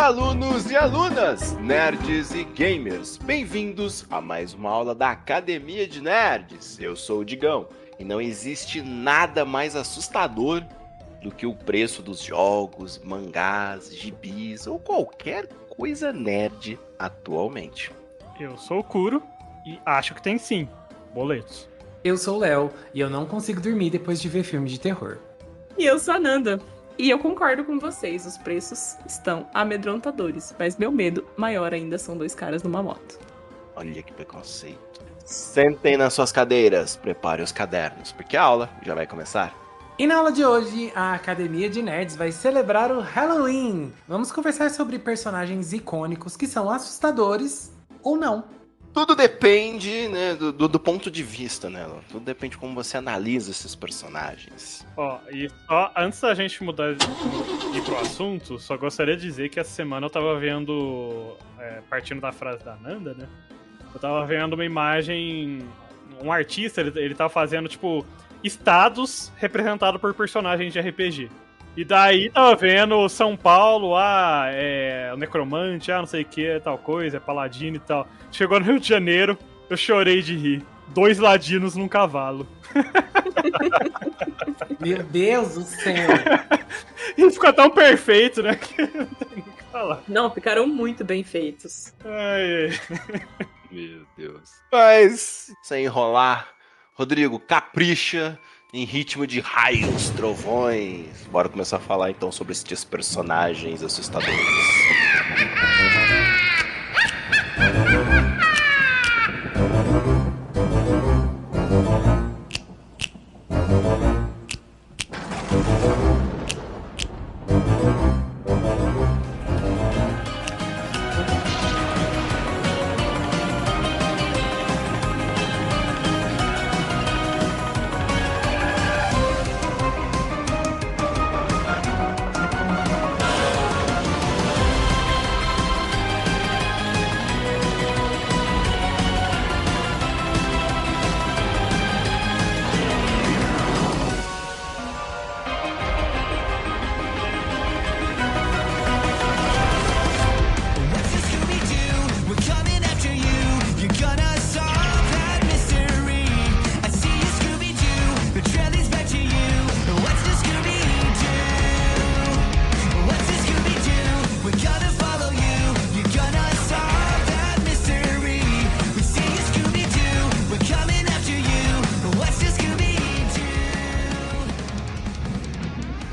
Alunos e alunas, nerds e gamers, bem-vindos a mais uma aula da Academia de Nerds. Eu sou o Digão e não existe nada mais assustador do que o preço dos jogos, mangás, gibis ou qualquer coisa nerd atualmente. Eu sou o Kuro e acho que tem sim, boletos. Eu sou o Léo e eu não consigo dormir depois de ver filme de terror. E eu sou a Nanda. E eu concordo com vocês, os preços estão amedrontadores, mas meu medo maior ainda são dois caras numa moto. Olha que preconceito. Sentem nas suas cadeiras, preparem os cadernos, porque a aula já vai começar. E na aula de hoje, a Academia de Nerds vai celebrar o Halloween. Vamos conversar sobre personagens icônicos que são assustadores ou não. Tudo depende, né, do ponto de vista, né? Tudo depende de como você analisa esses personagens. Ó, e só antes da gente mudar de ir pro assunto, só gostaria de dizer que essa semana eu tava vendo, partindo da frase da Nanda, né? Eu tava vendo uma imagem, um artista, ele tava fazendo, tipo, estados representados por personagens de RPG. E daí tava vendo São Paulo, o necromante, não sei o que, tal coisa, paladino e tal. Chegou no Rio de Janeiro, eu chorei de rir. 2 ladinos num cavalo. Meu Deus do céu! E ficou tão perfeito, né? Que não tem nem o que falar. Não, ficaram muito bem feitos. Ai, ai. Meu Deus. Mas, sem enrolar, Rodrigo, capricha em ritmo de raios, trovões. Bora começar a falar então sobre esses personagens assustadores.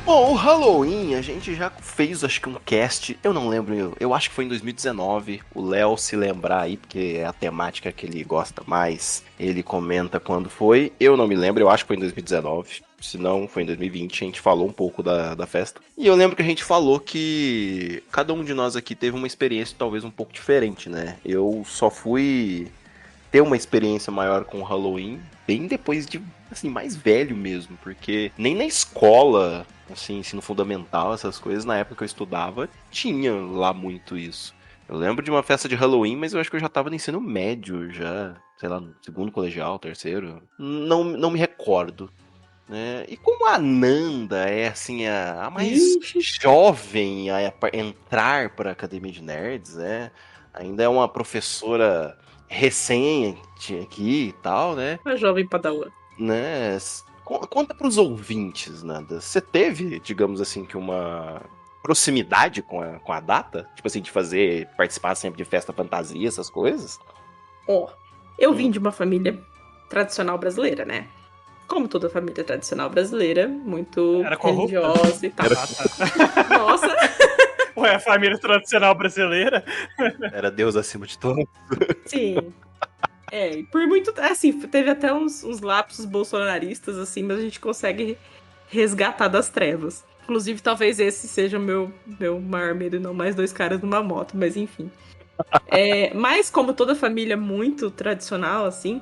Bom, o Halloween, a gente já fez, acho que um cast, eu não lembro, eu acho que foi em 2019, o Léo se lembrar aí, porque é a temática que ele gosta mais, ele comenta quando foi, eu não me lembro, eu acho que foi em 2019, se não foi em 2020, a gente falou um pouco da festa, e eu lembro que a gente falou que cada um de nós aqui teve uma experiência talvez um pouco diferente, né, eu só fui ter uma experiência maior com o Halloween bem depois de, assim, mais velho mesmo, porque nem na escola, assim, ensino fundamental, essas coisas, na época que eu estudava, tinha lá muito isso. Eu lembro de uma festa de Halloween, mas eu acho que eu já tava no ensino médio, já, sei lá, no segundo colegial, terceiro. Não me recordo, né? E como a Nanda é, assim, a mais jovem a entrar para a Academia de Nerds, né? Ainda é uma professora recente aqui e tal, né? Uma jovem padawan. Né? Conta pros ouvintes, Nanda. Você teve, digamos assim, que uma proximidade com a data? Tipo assim, de participar sempre de festa fantasia, essas coisas? Ó, eu vim de uma família tradicional brasileira, né? Como toda família tradicional brasileira, muito Era corrupta? religiosa e tal. Nossa! Ué, a família tradicional brasileira? Era Deus acima de tudo? Sim. E por muito... Assim, teve até uns lapsos bolsonaristas, assim, mas a gente consegue resgatar das trevas. Inclusive, talvez esse seja o meu maior medo e não mais 2 caras numa moto, mas enfim. Mas como toda família muito tradicional, assim,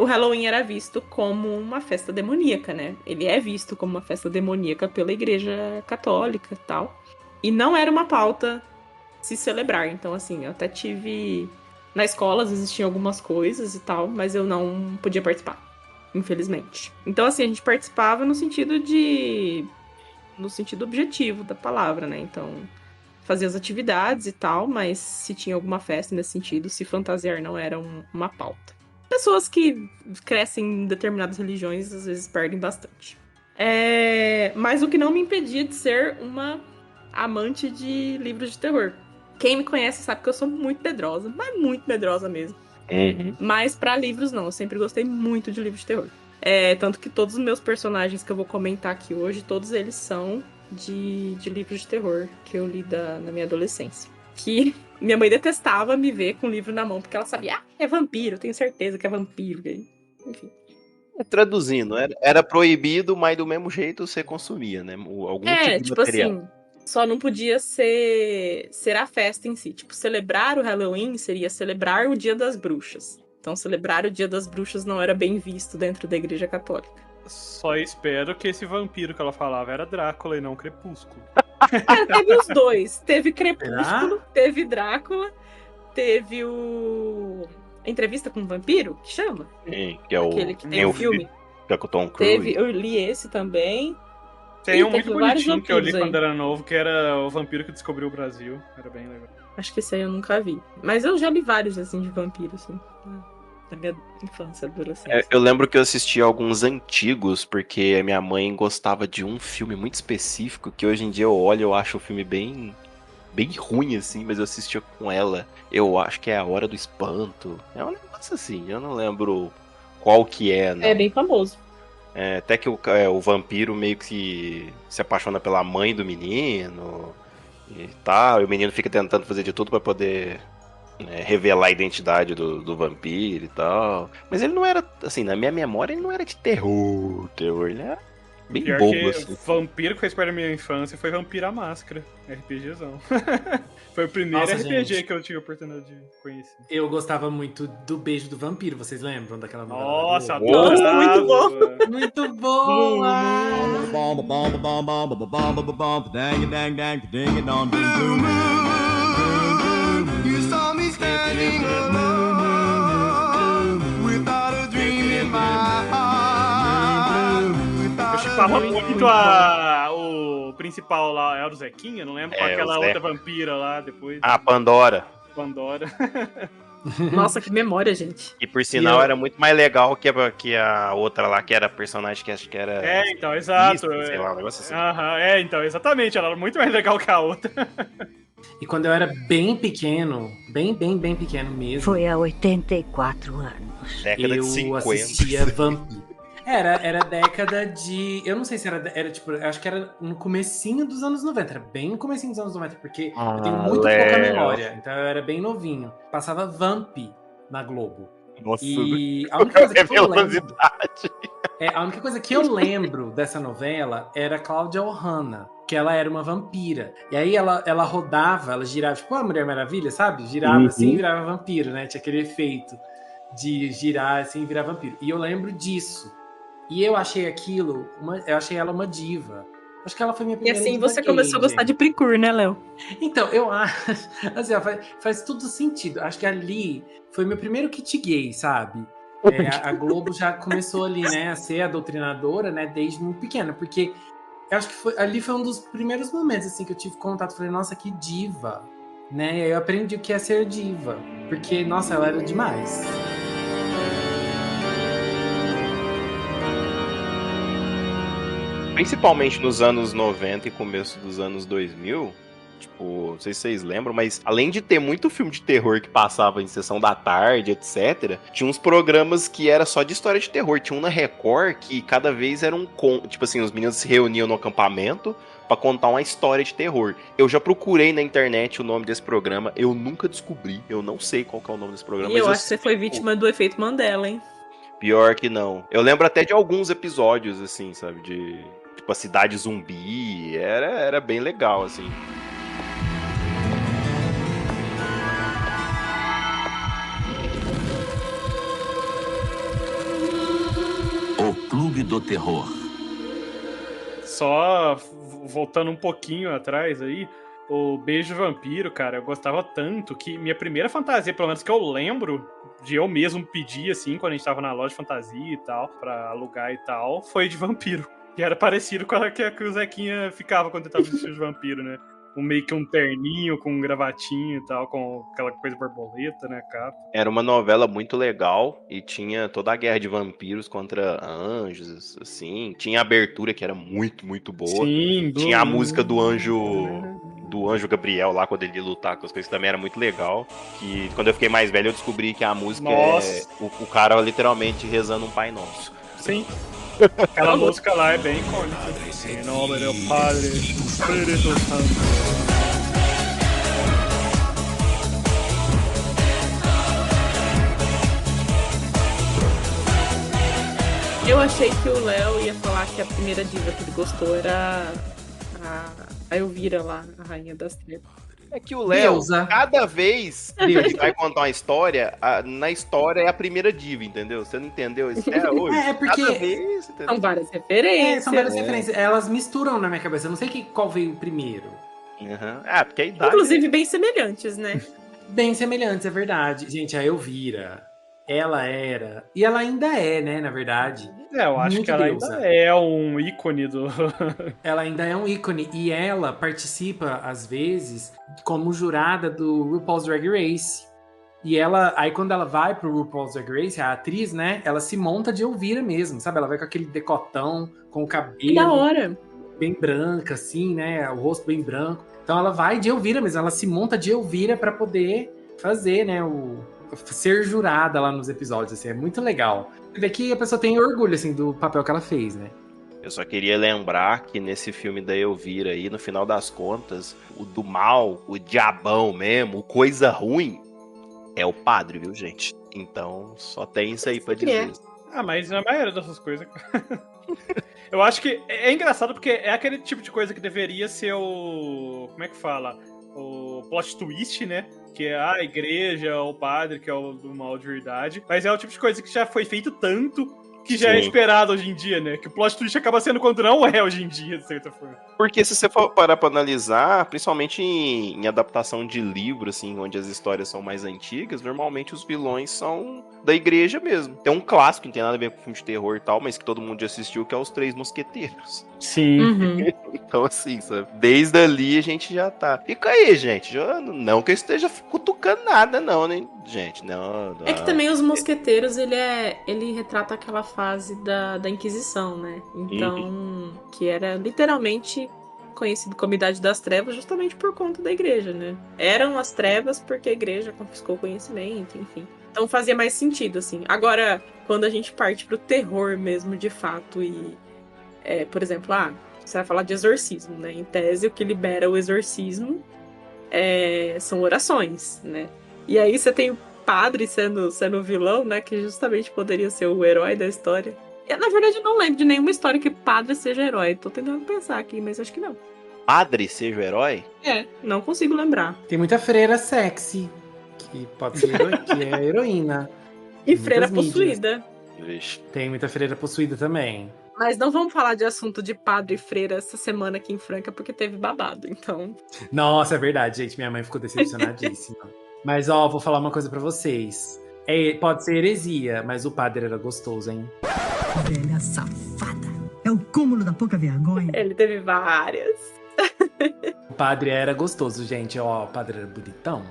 o Halloween era visto como uma festa demoníaca, né? Ele é visto como uma festa demoníaca pela Igreja Católica e tal. E não era uma pauta se celebrar. Então, assim, eu até tive... Na escola existiam algumas coisas e tal, mas eu não podia participar, infelizmente. Então, assim, a gente participava no sentido objetivo da palavra, né? Então, fazer as atividades e tal, mas se tinha alguma festa nesse sentido, se fantasiar não era uma pauta. Pessoas que crescem em determinadas religiões às vezes perdem bastante. Mas o que não me impedia de ser uma amante de livros de terror. Quem me conhece sabe que eu sou muito medrosa, mas muito medrosa mesmo. Mas pra livros não, eu sempre gostei muito de livros de terror. Tanto que todos os meus personagens que eu vou comentar aqui hoje, todos eles são de livros de terror que eu li na minha adolescência. Que minha mãe detestava me ver com o livro na mão, porque ela sabia, é vampiro, tenho certeza que é vampiro. Enfim. Traduzindo, era proibido, mas do mesmo jeito você consumia, né? Algum tipo de tipo material. assim, só não podia ser a festa em si. Tipo, celebrar o Halloween seria celebrar o Dia das Bruxas. Então, celebrar o Dia das Bruxas não era bem visto dentro da Igreja Católica. Só espero que esse vampiro que ela falava era Drácula e não Crepúsculo. Teve os dois. Teve Crepúsculo, teve Drácula, teve o... Entrevista com um Vampiro, que chama? Sim, que é aquele que tem o filme. Que é com o Tom Cruise. Eu li esse também. Tem um muito vários bonitinho que eu li vampiros aí. quando era novo, que era o vampiro que descobriu o Brasil. Era bem legal. Acho que esse aí eu nunca vi. Mas eu já li vários, assim, de vampiros, assim. Na minha infância, adolescência. Eu lembro que eu assisti alguns antigos, porque a minha mãe gostava de um filme muito específico, que hoje em dia eu olho e eu acho o filme bem ruim, assim, mas eu assistia com ela. Eu acho que é A Hora do Espanto. É um negócio assim, eu não lembro qual que é, não. É bem famoso. Até que o vampiro meio que se apaixona pela mãe do menino e tal, e o menino fica tentando fazer de tudo pra poder revelar a identidade do vampiro e tal. Mas ele não era, assim, na minha memória, ele não era de terror, ele era bem Pior bobo, que assim. vampiro que fez parte da minha infância foi Vampiro à Máscara, RPGzão. Foi o primeiro Nossa, RPG gente. que eu tive a oportunidade de conhecer. Eu gostava muito do Beijo do Vampiro, vocês lembram daquela novela? Nossa, da Globo? adorava! muito bom. Muito boa! You saw me standing alone without a dream in my heart. Eu chipava muito o principal lá, era o Zequinha, não lembro, com aquela o Zé. outra vampira lá depois. A Pandora. Pandora. Nossa, que memória, gente. E por sinal eu- era muito mais legal que a outra lá, que era a personagem que acho que era. Então, exato. Sei lá, um negócio assim. Aham, então, exatamente. Ela era muito mais legal que a outra. E quando eu era bem pequeno, bem pequeno mesmo, Foi há 84 anos. Década eu de 50. assistia Vampiro. Era década de... Eu não sei se era tipo... Eu acho que era no comecinho dos anos 90. Era bem no comecinho dos anos 90, porque eu tenho muito pouca Léo. memória. Então eu era bem novinho. Passava Vamp na Globo. Nossa, E a única coisa que eu lembro... velocidade. A única coisa que eu lembro dessa novela era a Cláudia Ohana, que ela era uma vampira. E aí ela rodava, ela girava, tipo a Mulher Maravilha, sabe? Girava assim e virava vampiro, né? Tinha aquele efeito de girar assim e virar vampiro. E eu lembro disso. E eu achei aquilo, eu achei ela uma diva. Acho que ela foi minha E primeira assim diva você gay, começou a gostar gente. de Precure, né, Léo? Então, eu acho, assim, ó, faz tudo sentido. Acho que ali foi meu primeiro kit gay, sabe? A Globo já começou ali, né, a ser a doutrinadora, né, desde muito pequena, porque eu acho que ali foi um dos primeiros momentos, assim, que eu tive contato. Falei, nossa, que diva, né? E aí eu aprendi o que é ser diva, porque, nossa, ela era demais. Principalmente nos anos 90 e começo dos anos 2000, tipo, não sei se vocês lembram, mas além de ter muito filme de terror que passava em sessão da tarde, etc., tinha uns programas que era só de história de terror. Tinha um na Record que cada vez era tipo assim, os meninos se reuniam no acampamento pra contar uma história de terror. Eu já procurei na internet o nome desse programa, eu nunca descobri, eu não sei qual que é o nome desse programa. E mas eu acho que você foi vítima do efeito Mandela, hein? Pior que não. Eu lembro até de alguns episódios, assim, sabe, tipo a cidade zumbi, era bem legal, assim. O Clube do Terror. Só voltando um pouquinho atrás aí, o Beijo Vampiro, cara, eu gostava tanto que minha primeira fantasia, pelo menos que eu lembro, de eu mesmo pedir, assim, quando a gente tava na loja de fantasia e tal, pra alugar e tal, foi de vampiro. Que era parecido com a que o Zequinha ficava quando ele tava vestido de vampiro, né? meio que um terninho com um gravatinho e tal, com aquela coisa borboleta, né, capa. Era uma novela muito legal e tinha toda a guerra de vampiros contra anjos, assim. Tinha a abertura que era muito, muito boa. Sim, Tinha a música do anjo Gabriel lá, quando ele ia lutar com as coisas, também era muito legal. Que quando eu fiquei mais velho, eu descobri que a música Nossa. é o cara literalmente rezando um Pai Nosso. Sim. Aquela música lá é bem icônica. Em nome do Padre, do Espírito Santo. Eu achei que o Léo ia falar que a primeira diva que ele gostou era a Elvira lá, a Rainha das Trevas. É que o Léo, Deusa. cada vez que ele vai contar uma história, na história é a primeira diva, entendeu? Você não entendeu isso até hoje? É, porque- Cada vez, entendeu? São várias referências. São várias referências. Elas misturam na minha cabeça. Eu não sei qual veio primeiro. Uhum. Ah, porque a idade... Inclusive bem semelhantes, né? Bem semelhantes, é verdade. Gente, a Elvira, ela era... E ela ainda é, né, na verdade. Eu acho Muito que ela deusa. ainda é um ícone do... Ela ainda é um ícone. E ela participa, às vezes, como jurada do RuPaul's Drag Race. E ela... Aí, quando ela vai pro RuPaul's Drag Race, a atriz, né? Ela se monta de Elvira mesmo, sabe? Ela vai com aquele decotão, com o cabelo... Que da hora. bem branca, assim, né? O rosto bem branco. Então ela vai de Elvira mesmo, ela se monta de Elvira pra poder fazer, né? Ser jurada lá nos episódios, assim, é muito legal. Você vê que a pessoa tem orgulho, assim, do papel que ela fez, né? Eu só queria lembrar que nesse filme da Elvira aí, no final das contas, o do mal, o diabão mesmo, o coisa ruim, é o padre, viu, gente? Então, só tem isso aí pra dizer. Ah, mas na maioria dessas coisas... Eu acho que é engraçado porque é aquele tipo de coisa que deveria ser o... Como é que fala? O plot twist, né? Que é a igreja, o padre, que é o do mal de verdade. Mas é o tipo de coisa que já foi feito tanto que já é Sim. esperado hoje em dia, né? Que o plot twist acaba sendo quando não é hoje em dia, de certa forma. Porque se você for parar pra analisar, principalmente em adaptação de livro, assim, onde as histórias são mais antigas, normalmente os vilões são da igreja mesmo. Tem um clássico, que não tem nada a ver com filme de terror e tal, mas que todo mundo já assistiu, que é Os Três Mosqueteiros. Sim. Uhum. Então, assim, sabe? Desde ali a gente já tá. Fica aí, gente. Não que eu esteja cutucando nada, não, né? Gente, não. É que também os mosqueteiros, ele retrata aquela fase da Inquisição, né? Então, que era literalmente conhecido como Idade das Trevas justamente por conta da igreja, né? Eram as trevas porque a igreja confiscou o conhecimento, enfim. Então fazia mais sentido, assim. Agora, quando a gente parte pro terror mesmo, de fato, e... por exemplo, você vai falar de exorcismo, né? Em tese, o que libera o exorcismo são orações, né? E aí você tem o padre sendo o vilão, né? Que justamente poderia ser o herói da história. Eu, na verdade, não lembro de nenhuma história que padre seja herói. Tô tentando pensar aqui, mas acho que não. Padre seja o herói? Não consigo lembrar. Tem muita freira sexy, que pode ser que é heroína. E Muitas freira mídias. possuída. Vixe. Tem muita freira possuída também. Mas não vamos falar de assunto de padre e freira essa semana aqui em Franca, porque teve babado, então... Nossa, é verdade, gente. Minha mãe ficou decepcionadíssima. Mas, ó, vou falar uma coisa pra vocês. Pode ser heresia, mas o padre era gostoso, hein? Velha safada. É o cúmulo da pouca vergonha. Ele teve várias. O padre era gostoso, gente. Ó, o padre era bonitão.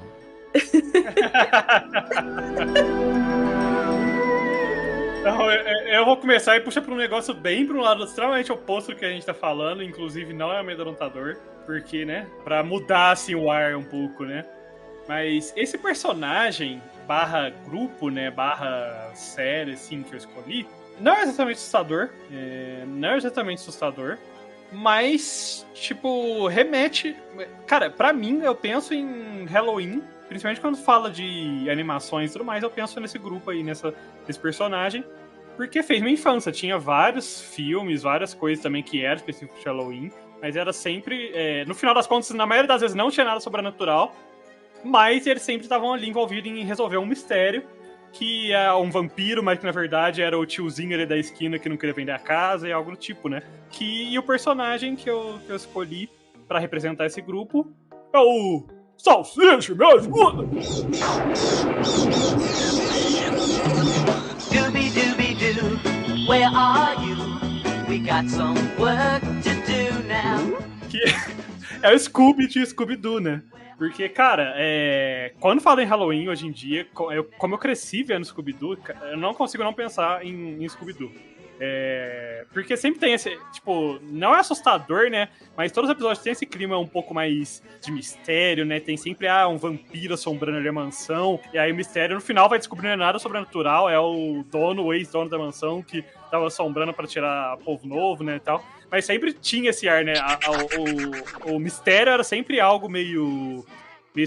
Então, eu vou começar e puxar para um negócio bem para um lado extremamente oposto do que a gente tá falando, inclusive não é amedrontador, porque, né, pra mudar, assim, o ar um pouco, né, mas esse personagem barra grupo, né, barra série, assim, que eu escolhi, não é exatamente assustador, mas, tipo, remete... Cara, pra mim, eu penso em Halloween, principalmente quando fala de animações e tudo mais, eu penso nesse grupo aí, nesse personagem, porque fez minha infância. Tinha vários filmes, várias coisas também que eram específicos de Halloween, mas era sempre... no final das contas, na maioria das vezes não tinha nada sobrenatural, mas eles sempre estavam ali envolvidos em resolver um mistério, que é um vampiro, mas que na verdade era o tiozinho ali da esquina que não queria vender a casa e algo do tipo, né? E o personagem que eu escolhi pra representar esse grupo é o Salsicha, me ajuda! Dooby-dooby-doo, where are you? We got some work to do now. É o Scooby de Scooby-Doo, né? Porque, cara, quando falo em Halloween hoje em dia, como eu cresci vendo Scooby-Doo, eu não consigo não pensar em Scooby-Doo. Porque sempre tem esse, tipo, não é assustador, né? Mas todos os episódios têm esse clima um pouco mais de mistério, né? Tem sempre um vampiro assombrando ali a mansão. E aí o mistério no final vai descobrindo nada sobrenatural. É o dono, o ex-dono da mansão que tava assombrando pra tirar povo novo, né? E tal. Mas sempre tinha esse ar, né? O mistério era sempre algo meio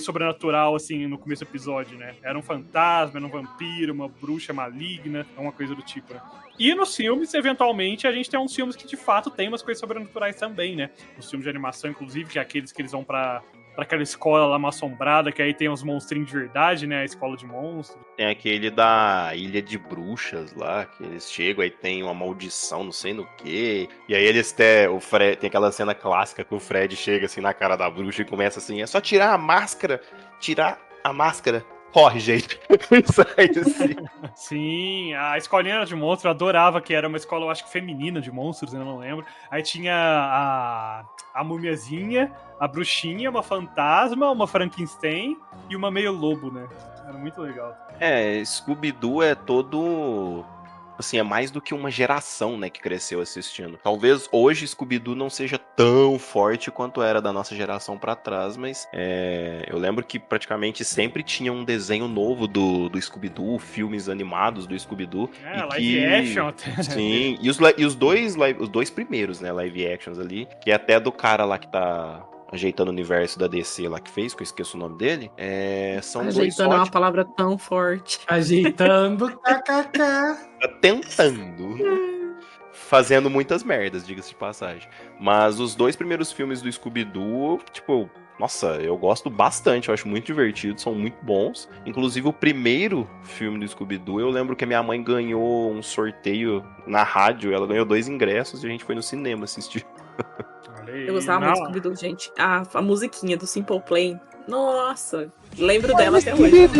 sobrenatural, assim, no começo do episódio, né? Era um fantasma, era um vampiro, uma bruxa maligna, uma coisa do tipo, né? E nos filmes, eventualmente, a gente tem uns filmes que, de fato, tem umas coisas sobrenaturais também, né? Os filmes de animação, inclusive, que é aqueles que eles vão pra aquela escola lá, uma assombrada, que aí tem uns monstrinhos de verdade, né? A escola de monstros. Tem aquele da Ilha de Bruxas lá, que eles chegam, aí tem uma maldição, não sei no quê. E aí eles tem aquela cena clássica que o Fred chega assim na cara da bruxa e começa assim, é só tirar a máscara. Corre, gente. Sai assim. Sim, a escolinha de monstros, eu adorava, que era uma escola, eu acho que feminina de monstros, eu não lembro. Aí tinha a mumiazinha, a bruxinha, uma fantasma, uma Frankenstein e uma meio lobo, né? Era muito legal. Scooby-Doo é todo... Assim, é mais do que uma geração, né, que cresceu assistindo. Talvez hoje Scooby-Doo não seja tão forte quanto era da nossa geração pra trás, mas eu lembro que praticamente sempre tinha um desenho novo do Scooby-Doo, filmes animados do Scooby-Doo. Live action até. Sim, e os dois primeiros, né, live actions ali, que é até do cara lá que tá ajeitando o universo da DC lá que fez, que eu esqueço o nome dele, são dois Ajeitando é uma palavra tão forte. Ajeitando, kkk. Tá tentando. Fazendo muitas merdas, diga-se de passagem. Mas os dois primeiros filmes do Scooby-Doo, tipo, nossa, eu gosto bastante, eu acho muito divertido, são muito bons. Inclusive, o primeiro filme do Scooby-Doo, eu lembro que a minha mãe ganhou um sorteio na rádio, ela ganhou 2 ingressos e a gente foi no cinema assistir. Eu gostava muito do Scooby-Doo, gente. A musiquinha do Simple Plan. Nossa, lembro dela até hoje.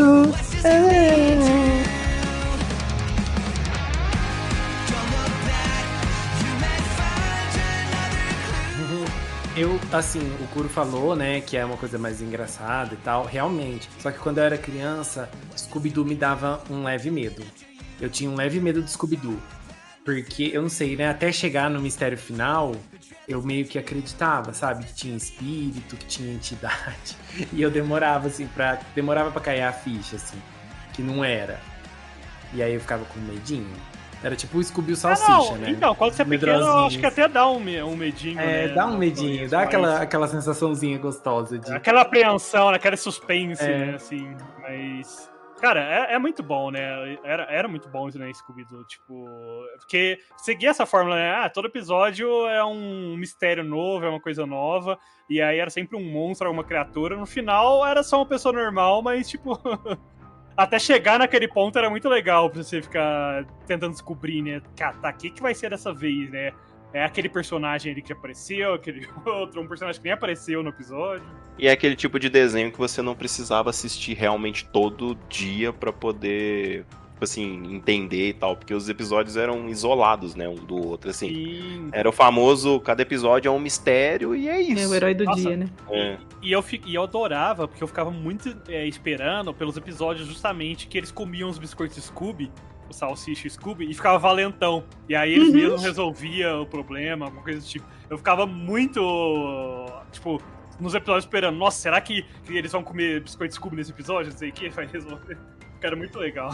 Assim, o Kuro falou, né, que é uma coisa mais engraçada e tal, realmente. Só que quando eu era criança, Scooby-Doo me dava um leve medo. Eu tinha um leve medo do Scooby-Doo. Porque, eu não sei, né, até chegar no mistério final, eu meio que acreditava, sabe? Que tinha espírito, que tinha entidade. E eu demorava, assim, demorava pra cair a ficha, assim, que não era. E aí eu ficava com medinho. Era tipo o Scooby Salsicha, né? Então, quando você é pequeno, eu acho que até dá um medinho, né? Dá um medinho, dá aquela sensaçãozinha gostosa. Aquela apreensão, aquele suspense, né, assim, mas... Cara, é muito bom, né? Era muito bom isso, né, Scooby-Doo, tipo... Porque seguia essa fórmula, né? Todo episódio é um mistério novo, é uma coisa nova, e aí era sempre um monstro, alguma criatura. No final, era só uma pessoa normal, mas, tipo... Até chegar naquele ponto era muito legal pra você ficar tentando descobrir, né? O que vai ser dessa vez, né? É aquele personagem ali que apareceu, aquele outro, um personagem que nem apareceu no episódio. E é aquele tipo de desenho que você não precisava assistir realmente todo dia pra poder, assim, entender e tal, porque os episódios eram isolados, né, um do outro, assim. Sim. Era o famoso, cada episódio é um mistério e é isso. É o herói do dia, né? E eu adorava, porque eu ficava muito esperando pelos episódios justamente que eles comiam os biscoitos Scooby, o Salsicha e Scooby, e ficava valentão. E aí eles mesmos resolviam o problema, alguma coisa do tipo. Eu ficava muito, tipo, nos episódios esperando, nossa, será que eles vão comer biscoito Scooby nesse episódio? Não sei o que, vai resolver. Era muito legal.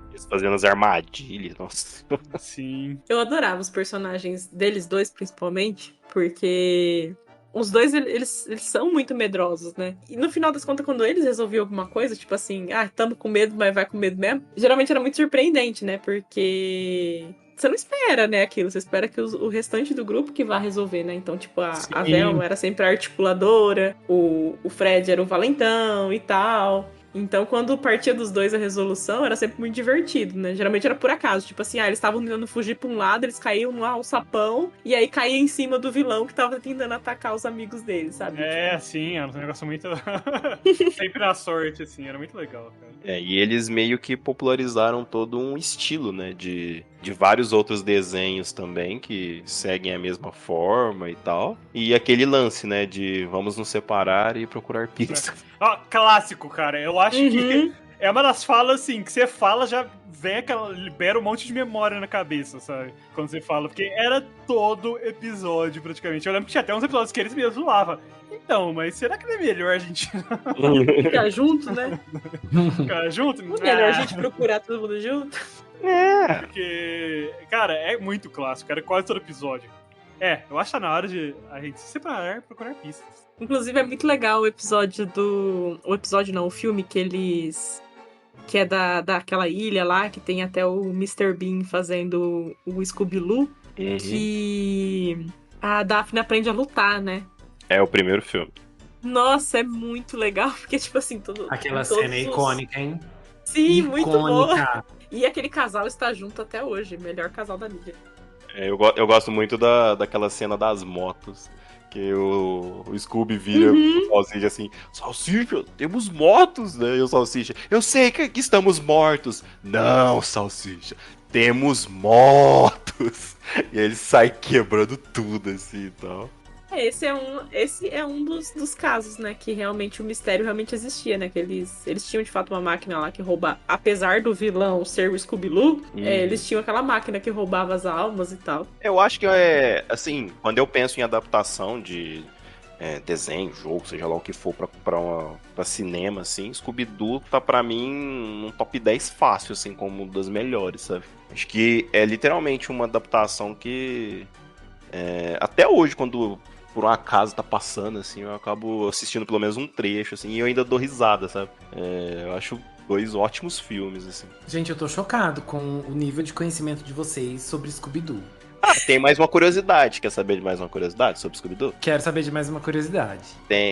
Eles fazendo as armadilhas, nossa. Sim. Eu adorava os personagens deles dois, principalmente, porque os dois, eles são muito medrosos, né? E no final das contas, quando eles resolviam alguma coisa, tipo assim, tamo com medo, mas vai com medo mesmo, geralmente era muito surpreendente, né? Porque você não espera, né, aquilo. Você espera que o restante do grupo que vá resolver, né? Então, tipo, a Velma era sempre a articuladora, o Fred era o valentão e tal. Então, quando partia dos dois a resolução, era sempre muito divertido, né? Geralmente era por acaso. Tipo assim, eles estavam tentando fugir pra um lado, eles caíam no alçapão, e aí caía em cima do vilão que tava tentando atacar os amigos deles, sabe? Sim, era um negócio muito... sempre na sorte, assim, era muito legal, cara. E eles meio que popularizaram todo um estilo, né, de de vários outros desenhos também que seguem a mesma forma e tal. E aquele lance, né, de vamos nos separar e procurar pistas. Clássico, cara. Eu acho que é uma das falas, assim, que você fala, já vem aquela. Libera um monte de memória na cabeça, sabe? Quando você fala. Porque era todo episódio, praticamente. Eu lembro que tinha até uns episódios que eles mesmos zoavam. Então, mas será que não é melhor a gente ficar junto, né? ficar junto? Não é melhor a gente procurar todo mundo junto? Porque, cara, é muito clássico, cara, quase todo episódio. Eu acho que tá na hora de a gente se separar e procurar pistas. Inclusive, é muito legal o episódio o filme que eles... Que é daquela ilha lá, que tem até o Mr. Bean fazendo o Scooby-Doo. Que a Daphne aprende a lutar, né? É o primeiro filme. Nossa, é muito legal, porque, tipo assim... Aquela cena é icônica, hein? Sim, muito boa. E aquele casal está junto até hoje, melhor casal da mídia. Eu gosto muito daquela cena das motos, que o Scooby vira o Salsicha assim, Salsicha, temos motos, né? E o Salsicha, eu sei que estamos mortos. Não, Salsicha, temos motos. E aí ele sai quebrando tudo assim e tal. Esse é um dos casos, né, que realmente o mistério realmente existia, né, que eles tinham de fato uma máquina lá que rouba, apesar do vilão ser o Scooby-Doo, eles tinham aquela máquina que roubava as almas e tal. Eu acho que assim, quando eu penso em adaptação de desenho, jogo, seja lá o que for pra cinema, assim, Scooby-Doo tá pra mim um top 10 fácil, assim, como uma das melhores, sabe? Acho que é literalmente uma adaptação que até hoje, quando por um acaso tá passando, assim, eu acabo assistindo pelo menos um trecho, assim, e eu ainda dou risada, sabe? Eu acho 2 ótimos filmes, assim. Gente, eu tô chocado com o nível de conhecimento de vocês sobre Scooby-Doo. Tem mais uma curiosidade. Quer saber de mais uma curiosidade sobre Scooby-Doo? Quero saber de mais uma curiosidade.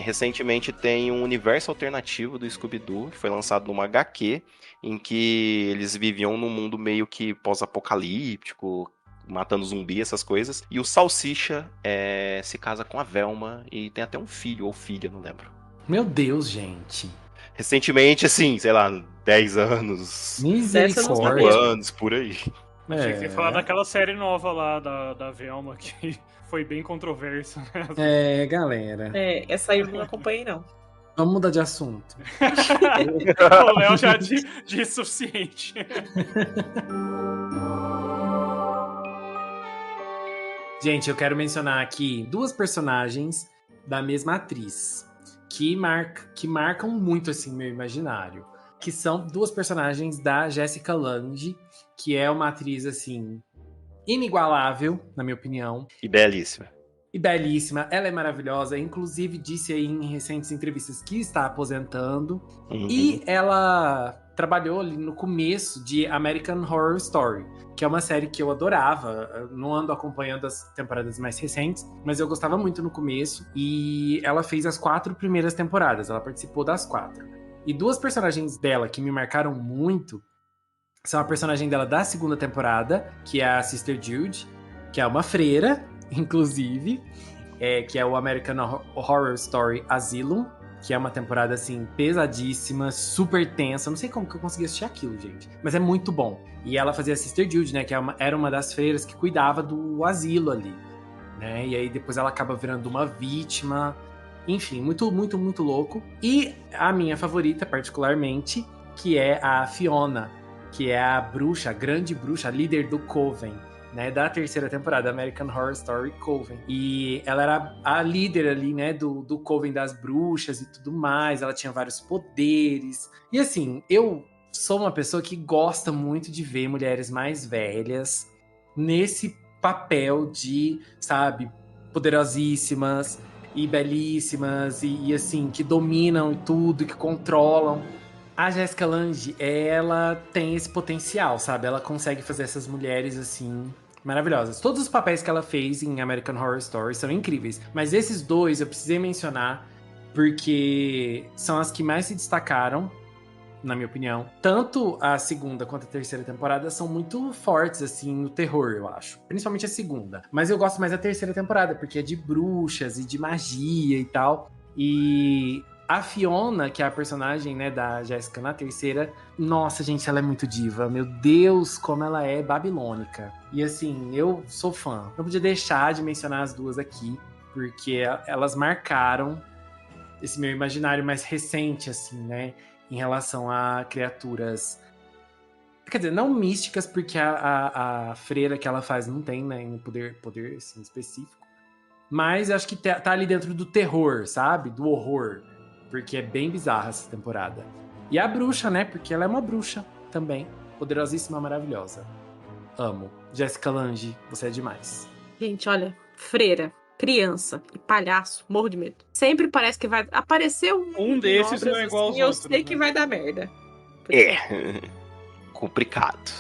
Recentemente tem um universo alternativo do Scooby-Doo, que foi lançado numa HQ, em que eles viviam num mundo meio que pós-apocalíptico, matando zumbi, essas coisas. E o Salsicha se casa com a Velma e tem até um filho ou filha, não lembro. Meu Deus, gente. Recentemente, assim, sei lá, 10 anos. Misericórdia. 5 anos, por aí. Achei que você ia falar daquela série nova lá da Velma, que foi bem controversa, né? Galera. Essa aí eu não acompanhei, não. Vamos mudar de assunto. O Léo já disse suficiente. Gente, eu quero mencionar aqui 2 personagens da mesma atriz que marcam muito assim meu imaginário, que são 2 personagens da Jessica Lange, que é uma atriz assim inigualável, na minha opinião, e belíssima. Ela é maravilhosa, inclusive disse aí em recentes entrevistas que está aposentando. E ela trabalhou ali no começo de American Horror Story, que é uma série que eu adorava. Eu não ando acompanhando as temporadas mais recentes, mas eu gostava muito no começo. E ela fez as 4 primeiras temporadas, ela participou das 4. E 2 personagens dela que me marcaram muito são a personagem dela da 2ª temporada, que é a Sister Jude, que é uma freira, inclusive, que é o American Horror Story Asylum, que é uma temporada, assim, pesadíssima, super tensa. Não sei como que eu consegui assistir aquilo, gente, mas é muito bom. E ela fazia a Sister Jude, né, que era uma das freiras que cuidava do asilo ali, né, e aí depois ela acaba virando uma vítima. Enfim, muito, muito, muito louco. E a minha favorita, particularmente, que é a Fiona, que é a bruxa, a grande bruxa, a líder do Coven, né, da 3ª temporada, American Horror Story Coven. E ela era a líder ali, né, do Coven das bruxas e tudo mais. Ela tinha vários poderes. E assim, eu sou uma pessoa que gosta muito de ver mulheres mais velhas nesse papel de, sabe, poderosíssimas e belíssimas e assim, que dominam tudo, que controlam. A Jessica Lange, ela tem esse potencial, sabe? Ela consegue fazer essas mulheres, assim, maravilhosas. Todos os papéis que ela fez em American Horror Story são incríveis. Mas esses 2 eu precisei mencionar porque são as que mais se destacaram, na minha opinião. Tanto a 2ª quanto a 3ª temporada são muito fortes, assim, no terror, eu acho. Principalmente a 2ª. Mas eu gosto mais da 3ª temporada, porque é de bruxas e de magia e tal. E A Fiona, que é a personagem, né, da Jéssica na terceira, nossa, gente, ela é muito diva. Meu Deus, como ela é babilônica. E assim, eu sou fã. Não podia deixar de mencionar as duas aqui, porque elas marcaram esse meu imaginário mais recente, assim, né, em relação a criaturas... Quer dizer, não místicas, porque a freira que ela faz não tem, né, um poder assim, específico. Mas acho que tá ali dentro do terror, sabe? Do horror. Porque é bem bizarra essa temporada. E a bruxa, né? Porque ela é uma bruxa também. Poderosíssima, maravilhosa. Amo. Jessica Lange, você é demais. Gente, olha, freira, criança e palhaço, morro de medo. Sempre parece que vai aparecer Um desses não é igual aos eu outros, sei que né? vai dar merda. Complicado.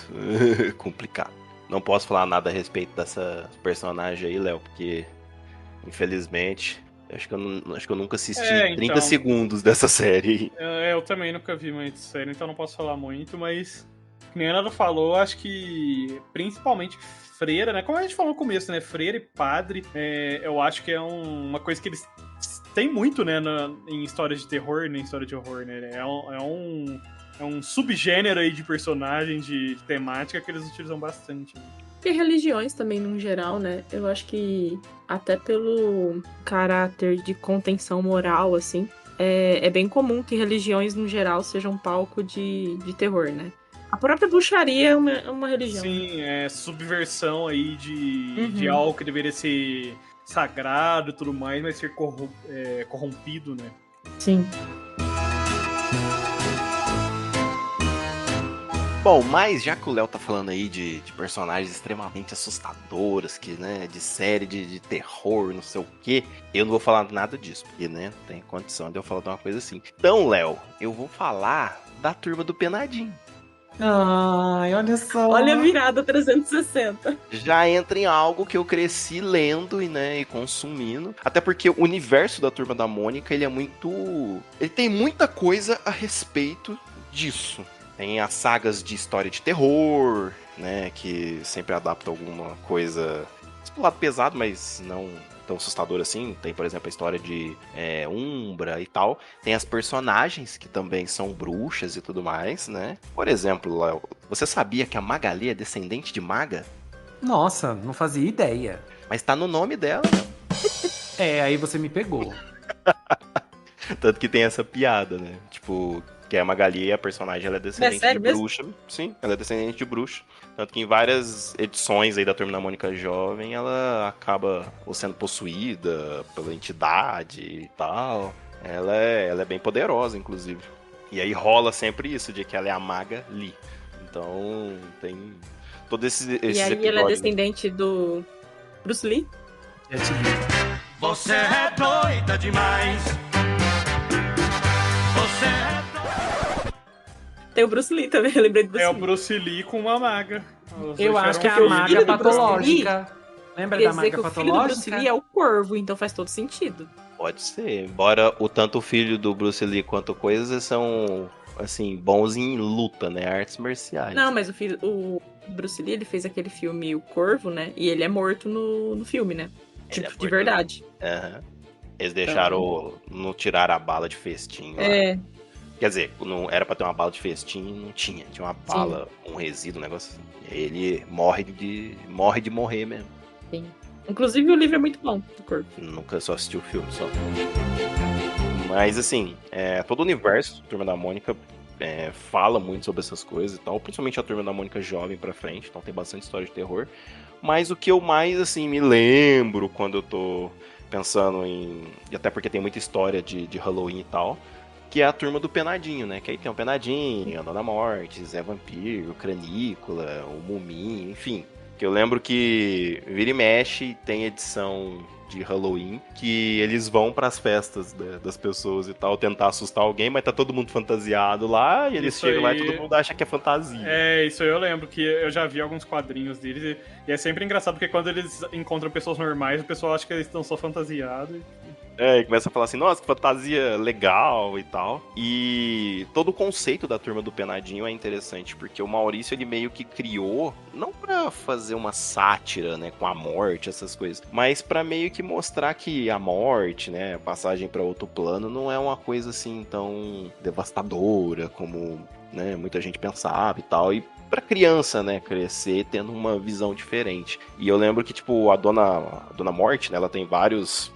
Complicado. Não posso falar nada a respeito dessa personagem aí, Léo, porque, infelizmente, acho que eu nunca assisti 30 segundos dessa série. Eu também nunca vi muito série, então não posso falar muito, mas que nem a Ana falou, acho que principalmente freira, né? Como a gente falou no começo, né? Freira e padre, eu acho que é uma coisa que eles têm muito, né? Em histórias de terror, em história de horror, né? É um subgênero aí de personagem, de temática que eles utilizam bastante. Né? E religiões também, no geral, né? Eu acho que até pelo caráter de contenção moral, assim, é bem comum que religiões, no geral, sejam palco de terror, né? A própria bruxaria é uma religião. Sim, subversão aí de algo que deveria ser sagrado e tudo mais, mas ser corrompido, né? Sim. Bom, mas já que o Léo tá falando aí de personagens extremamente assustadoras, que, né, de série de terror, não sei o quê, eu não vou falar nada disso, porque, né, não tem condição de eu falar de uma coisa assim. Então, Léo, eu vou falar da Turma do Penadinho. Ai, olha só. Olha a virada 360. Já entra em algo que eu cresci lendo e consumindo. Até porque o universo da Turma da Mônica, ele tem muita coisa a respeito disso. Tem as sagas de história de terror, né, que sempre adaptam alguma coisa pro lado pesado, mas não tão assustador assim. Tem, por exemplo, a história de Umbra e tal. Tem as personagens que também são bruxas e tudo mais, né? Por exemplo, Léo, você sabia que a Magali é descendente de maga? Nossa, não fazia ideia. Mas tá no nome dela. Aí você me pegou. Tanto que tem essa piada, né? Tipo, que a Magali, a personagem, ela é descendente de bruxa. Sim, ela é descendente de bruxa. Tanto que em várias edições aí da Turma da Mônica Jovem, ela acaba sendo possuída pela entidade e tal. Ela é bem poderosa, inclusive. E aí rola sempre isso, de que ela é a Maga Lee. Então, tem todo esse E aí ela é descendente do Bruce Lee? Você é doida demais. Você é Tem o Bruce Lee também, eu lembrei do Bruce Lee. É o Bruce Lee com uma maga. Eu acho que é a maga patológica. Lembra da maga patológica? O filho do Bruce Lee é o Corvo, então faz todo sentido. Pode ser, embora tanto o filho do Bruce Lee quanto coisas são, assim, bons em luta, né? Artes marciais. Não, mas o Bruce Lee, ele fez aquele filme O Corvo, né? E ele é morto no filme, né? Tipo, de verdade. Uhum. Eles deixaram, não tiraram a bala de festim lá. Quer dizer, não era pra ter uma bala de festim, não tinha. Tinha uma bala, um resíduo, um negócio assim. E aí ele morre de morrer mesmo. Sim. Inclusive o livro é muito bom, do Corvo. Nunca só assisti o filme, só. Mas assim, todo o universo Turma da Mônica fala muito sobre essas coisas e tal. Principalmente a Turma da Mônica jovem pra frente, então tem bastante história de terror. Mas o que eu mais, assim, me lembro quando eu tô pensando em... E até porque tem muita história de Halloween e tal, que é a Turma do Penadinho, né? Que aí tem o Penadinho, a Dona Morte, Zé Vampiro, Cranícola, o Muminho, enfim. Que eu lembro que vira e mexe tem edição de Halloween que eles vão pras festas das pessoas e tal, tentar assustar alguém, mas tá todo mundo fantasiado lá, e eles chegam lá e todo mundo acha que é fantasia. Isso aí eu lembro, que eu já vi alguns quadrinhos deles, e é sempre engraçado, porque quando eles encontram pessoas normais, o pessoal acha que eles estão só fantasiados. E começa a falar assim, nossa, que fantasia legal e tal. E todo o conceito da Turma do Penadinho é interessante, porque o Maurício, ele meio que criou, não pra fazer uma sátira, né, com a morte, essas coisas, mas pra meio que mostrar que a morte, né, a passagem pra outro plano, não é uma coisa assim tão devastadora como, né, muita gente pensava e tal. E pra criança, né, crescer tendo uma visão diferente. E eu lembro que, tipo, a Dona Morte, né, ela tem vários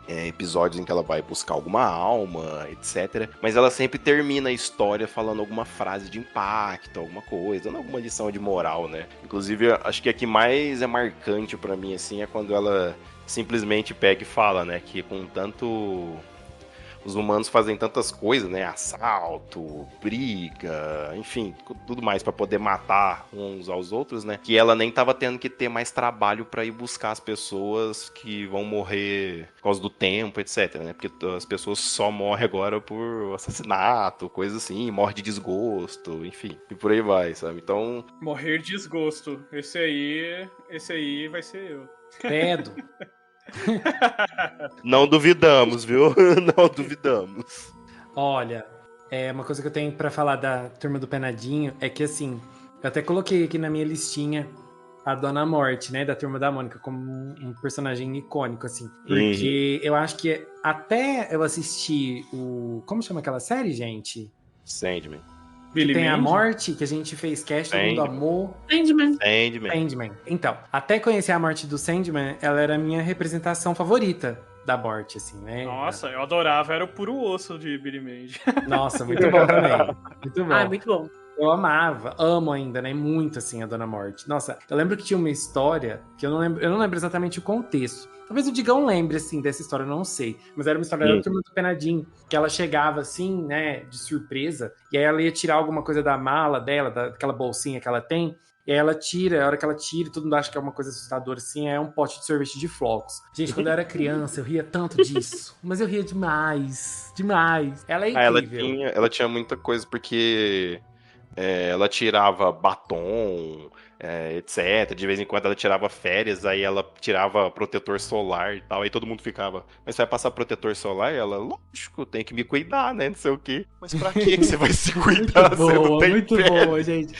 episódios em que ela vai buscar alguma alma, etc. Mas ela sempre termina a história falando alguma frase de impacto, alguma coisa, dando alguma lição de moral, né? Inclusive, acho que a que mais é marcante pra mim, assim, é quando ela simplesmente pega e fala, né, que com tanto... Os humanos fazem tantas coisas, né? Assalto, briga, enfim, tudo mais pra poder matar uns aos outros, né? Que ela nem tava tendo que ter mais trabalho pra ir buscar as pessoas que vão morrer por causa do tempo, etc, né? Porque as pessoas só morrem agora por assassinato, coisa assim, morre de desgosto, enfim, e por aí vai, sabe? Então... Morrer de desgosto. Esse aí vai ser eu. Credo. Não duvidamos, viu? Não duvidamos. Olha, uma coisa que eu tenho pra falar da Turma do Penadinho é que, assim, eu até coloquei aqui na minha listinha a Dona Morte, né, da Turma da Mônica, como um personagem icônico, assim. Porque eu acho que até eu assistir o... Como chama aquela série, gente? Sandman. Que tem a Morte, que a gente fez cast, todo mundo amou. Sandman. Então, até conhecer a morte do Sandman, ela era a minha representação favorita da morte, assim, né? Nossa, eu adorava, era o puro osso de Billy Mandy. Nossa, muito bom também. Muito bom. Ah, muito bom. Eu amava, amo ainda, né? Muito, assim, a Dona Morte. Nossa, eu lembro que tinha uma história, que eu não lembro exatamente o contexto. Talvez o Digão lembre, assim, dessa história, eu não sei. Mas era uma história da Turma do Penadinho, que ela chegava, assim, né, de surpresa, e aí ela ia tirar alguma coisa da mala dela, daquela bolsinha que ela tem, e aí ela tira, a hora que ela tira, todo mundo acha que é uma coisa assustadora, assim, é um pote de sorvete de flocos. Gente, quando eu era criança, eu ria tanto disso. Mas eu ria demais, demais. Ela é incrível. Ela tinha muita coisa, porque... ela tirava batom, etc. De vez em quando ela tirava férias, aí ela tirava protetor solar e tal. Aí todo mundo ficava, mas você vai passar protetor solar? E ela, lógico, tem que me cuidar, né? Não sei o quê. Mas pra que você vai se cuidar? Muito boa, gente.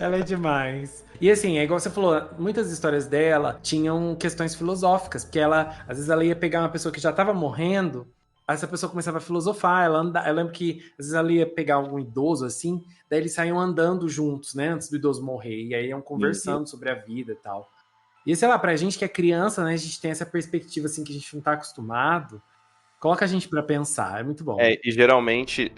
Ela é demais. E assim, é igual você falou, muitas histórias dela tinham questões filosóficas, porque ela, às vezes ela ia pegar uma pessoa que já tava morrendo, aí essa pessoa começava a filosofar, eu lembro que às vezes ela ia pegar algum idoso assim, daí eles saíam andando juntos, né, antes do idoso morrer, e aí iam conversando sobre a vida e tal. E sei lá, pra gente que é criança, né, a gente tem essa perspectiva assim que a gente não tá acostumado, coloca a gente pra pensar, é muito bom. E geralmente,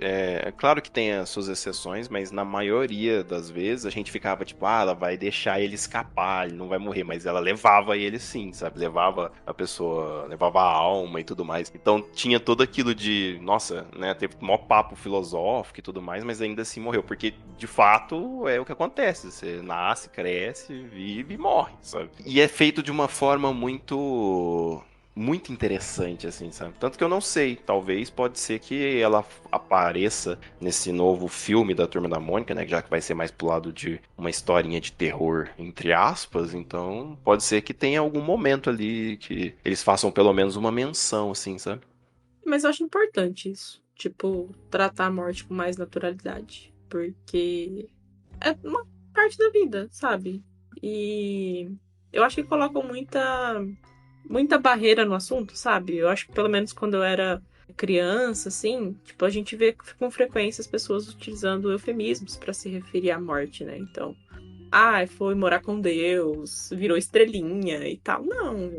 claro que tem as suas exceções, mas na maioria das vezes a gente ficava tipo, ela vai deixar ele escapar, ele não vai morrer, mas ela levava ele sim, sabe? Levava a pessoa, levava a alma e tudo mais. Então tinha todo aquilo de, nossa, né, teve um maior papo filosófico e tudo mais, mas ainda assim morreu, porque de fato é o que acontece, você nasce, cresce, vive e morre, sabe? E é feito de uma forma muito interessante, assim, sabe? Tanto que eu não sei, talvez pode ser que ela apareça nesse novo filme da Turma da Mônica, né? Já que vai ser mais pro lado de uma historinha de terror, entre aspas, então pode ser que tenha algum momento ali que eles façam pelo menos uma menção, assim, sabe? Mas eu acho importante isso. Tipo, tratar a morte com mais naturalidade. Porque é uma parte da vida, sabe? E eu acho que colocam muita barreira no assunto, sabe? Eu acho que pelo menos quando eu era criança, assim, tipo, a gente vê com frequência as pessoas utilizando eufemismos pra se referir à morte, né? Então, foi morar com Deus, virou estrelinha e tal. Não,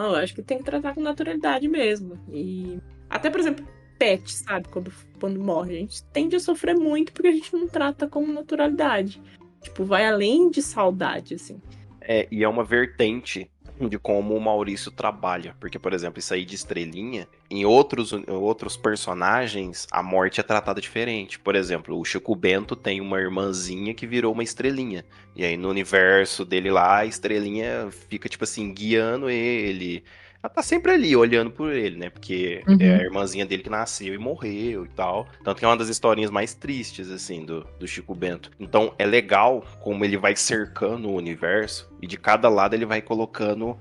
eu acho que tem que tratar com naturalidade mesmo. E até, por exemplo, pet, sabe? Quando morre, a gente tende a sofrer muito porque a gente não trata com naturalidade. Tipo, vai além de saudade, assim. E é uma vertente de como o Maurício trabalha. Porque, por exemplo, isso aí de estrelinha, em outros personagens, a morte é tratada diferente. Por exemplo, o Chico Bento tem uma irmãzinha que virou uma estrelinha. E aí, no universo dele lá, a estrelinha fica, tipo assim, guiando ele. Ela tá sempre ali, olhando por ele, né? Porque é a irmãzinha dele que nasceu e morreu e tal. Tanto que é uma das historinhas mais tristes, assim, do Chico Bento. Então, é legal como ele vai cercando o universo e de cada lado ele vai colocando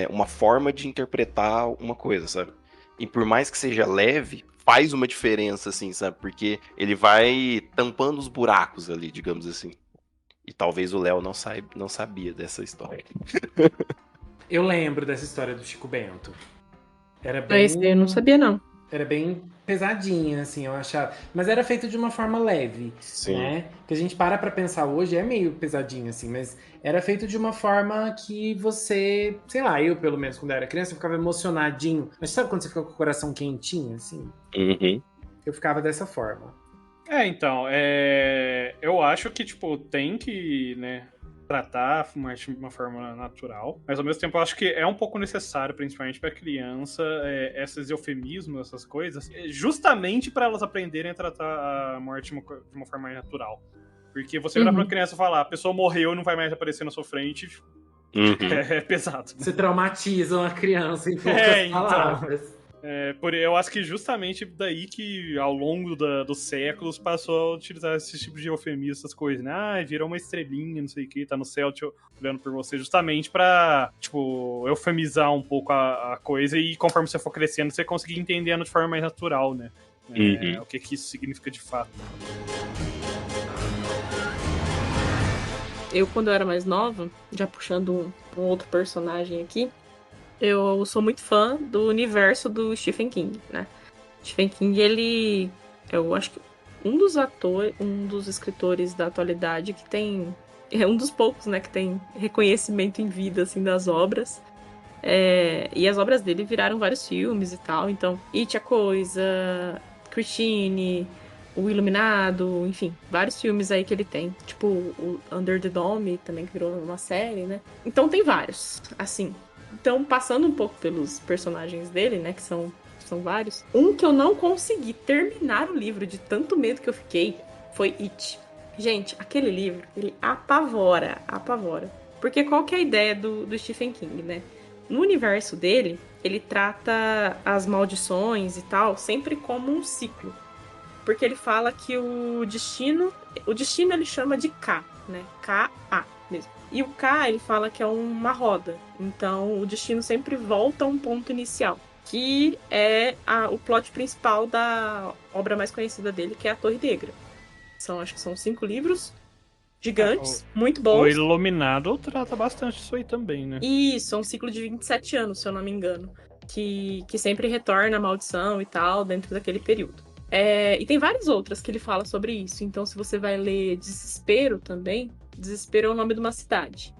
uma forma de interpretar uma coisa, sabe? E por mais que seja leve, faz uma diferença, assim, sabe? Porque ele vai tampando os buracos ali, digamos assim. E talvez o Léo não sabia dessa história. Eu lembro dessa história do Chico Bento. Era Esse eu não sabia, não. Era bem pesadinha, assim, eu achava. Mas era feito de uma forma leve, Sim. né? Que a gente para pra pensar hoje, é meio pesadinho, assim, mas era feito de uma forma que você, sei lá, eu pelo menos quando eu era criança, eu ficava emocionadinho. Mas sabe quando você fica com o coração quentinho, assim? Uhum. Eu ficava dessa forma. Então, eu acho que, tipo, tem que, né, tratar a arte de uma forma natural, mas ao mesmo tempo eu acho que é um pouco necessário, principalmente para criança, esses eufemismos, essas coisas, justamente para elas aprenderem a tratar a morte de uma forma mais natural. Porque você virar pra uma criança e falar, a pessoa morreu e não vai mais aparecer na sua frente, é pesado. Você traumatiza uma criança em poucas palavras. Eu acho que justamente daí que ao longo dos séculos passou a utilizar esse tipo de eufemismo, essas coisas, né? Virou uma estrelinha, não sei o que, tá no céu olhando por você, justamente pra, tipo, eufemizar um pouco a coisa e conforme você for crescendo, você conseguir entendendo de forma mais natural, né? O que isso significa de fato. Eu, quando eu era mais nova, já puxando um outro personagem aqui, eu sou muito fã do universo do Stephen King, né? Stephen King, eu acho que um dos escritores da atualidade que tem, é um dos poucos, né, que tem reconhecimento em vida, assim, das obras. E as obras dele viraram vários filmes e tal, então, It a Coisa, Christine, O Iluminado, enfim, vários filmes aí que ele tem. Tipo, o Under the Dome também, que virou uma série, né? Então tem vários, assim. Então, passando um pouco pelos personagens dele, né, que são vários. Um que eu não consegui terminar o livro de tanto medo que eu fiquei foi It. Gente, aquele livro, ele apavora. Porque qual que é a ideia do Stephen King, né? No universo dele, ele trata as maldições e tal sempre como um ciclo. Porque ele fala que o destino ele chama de K, né? K-A mesmo. E o K, ele fala que é uma roda. Então, o destino sempre volta a um ponto inicial. Que é o plot principal da obra mais conhecida dele, que é a Torre Negra. Acho que são 5 livros gigantes, muito bons. O Iluminado trata bastante isso aí também, né? Isso, é um ciclo de 27 anos, se eu não me engano. Que sempre retorna a maldição e tal, dentro daquele período. E tem várias outras que ele fala sobre isso. Então, se você vai ler Desespero também, Desespero é o nome de uma cidade.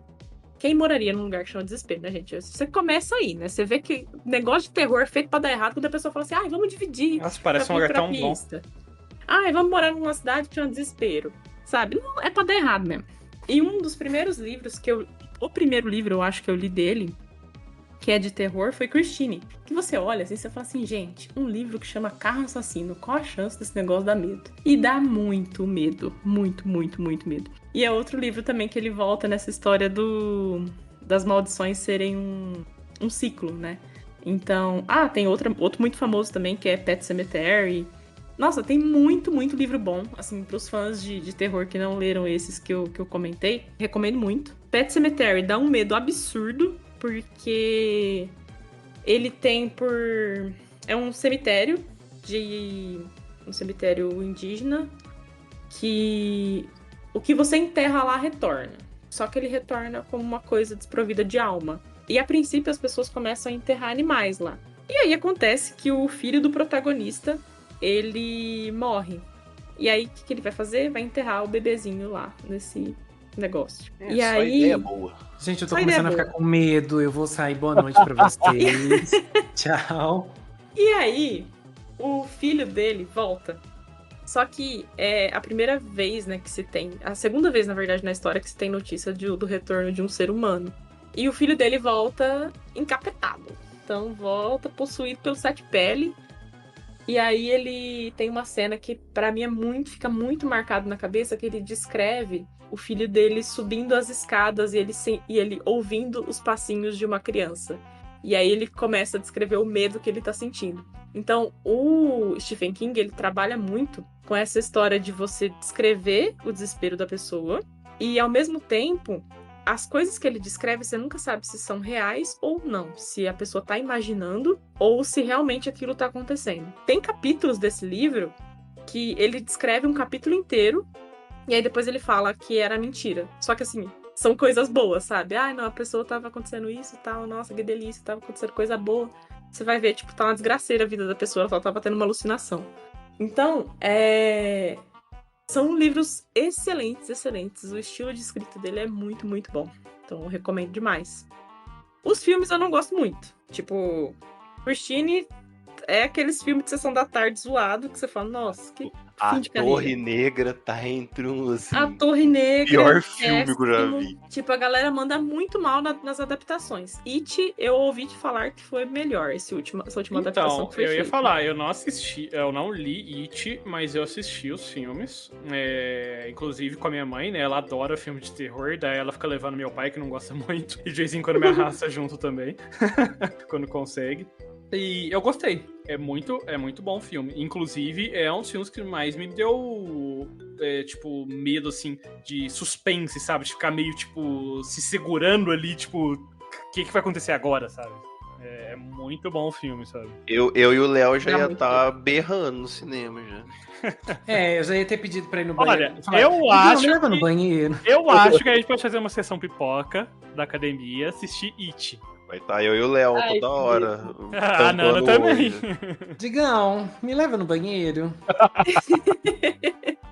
Quem moraria num lugar que chama Desespero, né, gente? Você começa aí, né? Você vê que negócio de terror é feito pra dar errado quando a pessoa fala assim, vamos dividir. Nossa, parece um lugar tão bom. Vamos morar numa cidade que chama Desespero. Sabe? Não, é pra dar errado mesmo. E um dos primeiros livros o primeiro livro, eu acho que eu li dele, que é de terror, foi Christine. Que você olha assim, você fala assim, gente, um livro que chama Carro Assassino, qual a chance desse negócio dar medo? E dá muito medo. Muito, muito, muito medo. E é outro livro também que ele volta nessa história das maldições serem um ciclo, né? Então, tem outro muito famoso também, que é Pet Sematary. Nossa, tem muito, muito livro bom, assim, pros fãs de terror que não leram esses que eu comentei. Recomendo muito. Pet Sematary dá um medo absurdo, porque ele tem é um cemitério um cemitério indígena que o que você enterra lá retorna. Só que ele retorna como uma coisa desprovida de alma. E a princípio as pessoas começam a enterrar animais lá. E aí acontece que o filho do protagonista, ele morre. E aí o que ele vai fazer? Vai enterrar o bebezinho lá nesse negócio. E só aí... ideia boa. Gente, eu tô começando a ficar com medo. Eu vou sair. Boa noite pra vocês. Tchau. E aí, o filho dele volta. Só que é a primeira vez, né, que se tem... A segunda vez, na verdade, na história que se tem notícia do retorno de um ser humano. E o filho dele volta encapetado. Então, volta possuído pelo Sete Pele. E aí ele tem uma cena que, pra mim, fica muito marcado na cabeça, que ele descreve o filho dele subindo as escadas e ele ouvindo os passinhos de uma criança. E aí ele começa a descrever o medo que ele tá sentindo. Então, o Stephen King, ele trabalha muito com essa história de você descrever o desespero da pessoa e, ao mesmo tempo, as coisas que ele descreve, você nunca sabe se são reais ou não. Se a pessoa tá imaginando ou se realmente aquilo tá acontecendo. Tem capítulos desse livro que ele descreve um capítulo inteiro e aí depois ele fala que era mentira. Só que assim, são coisas boas, sabe? Ai, não, a pessoa tava acontecendo isso e tal, nossa, que delícia, tava acontecendo coisa boa. Você vai ver, tipo, tá uma desgraceira a vida da pessoa, ela só tava tendo uma alucinação. Então, são livros excelentes, excelentes. O estilo de escrita dele é muito, muito bom. Então, eu recomendo demais. Os filmes eu não gosto muito. Tipo, Christine é aqueles filmes de sessão da tarde zoado que você fala, nossa, que A fim de Torre carreira. Negra tá entre uns, A assim, Torre Negra. pior filme que eu já péssimo. vi. Tipo, a galera manda muito mal nas adaptações. It, eu ouvi te falar que foi melhor essa última adaptação Então, que foi eu ia feita. falar, eu não li It, mas eu assisti os filmes. Inclusive com a minha mãe, né? Ela adora filme de terror, daí ela fica levando meu pai, que não gosta muito, e de vez em quando me arrasta junto também, quando consegue. E eu gostei. É muito bom o filme. Inclusive, é um dos filmes que mais me deu, tipo, medo, assim, de suspense, sabe? De ficar meio, tipo, se segurando ali, tipo, o que vai acontecer agora, sabe? É muito bom o filme, sabe? Eu e o Léo já Tá ia muito estar berrando no cinema já. Eu já ia ter pedido pra ir no banheiro. Olha, eu acho me leva no banheiro. Eu acho que a gente pode fazer uma sessão pipoca da academia, assistir It. Vai estar eu e o Léo Ai, toda hora. A Nana tampando o também. olho. Digão, me leva no banheiro.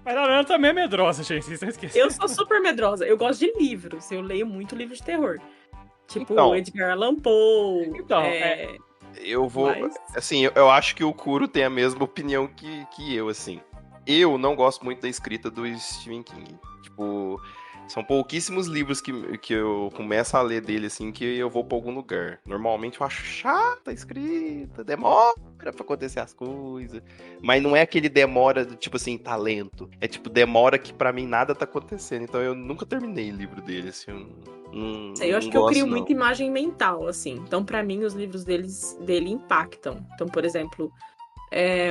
Mas a Nana também é medrosa, gente. Vocês não esquecem. Eu sou super medrosa. Eu gosto de livros. Eu leio muito livro de terror. Tipo, Então. Edgar Allan Poe. Então, Eu vou. Mas- Assim, eu acho que o Kuro tem a mesma opinião que eu, assim. Eu não gosto muito da escrita do Stephen King. Tipo, são pouquíssimos livros que eu começo a ler dele, assim, que eu vou pra algum lugar. Normalmente eu acho chata a escrita, demora pra acontecer as coisas. Mas não é aquele demora, tipo assim, talento. É tipo, demora que pra mim nada tá acontecendo. Então eu nunca terminei o livro dele, assim. Eu acho que eu crio muita imagem mental, assim. Então, pra mim, os livros dele impactam. Então, por exemplo,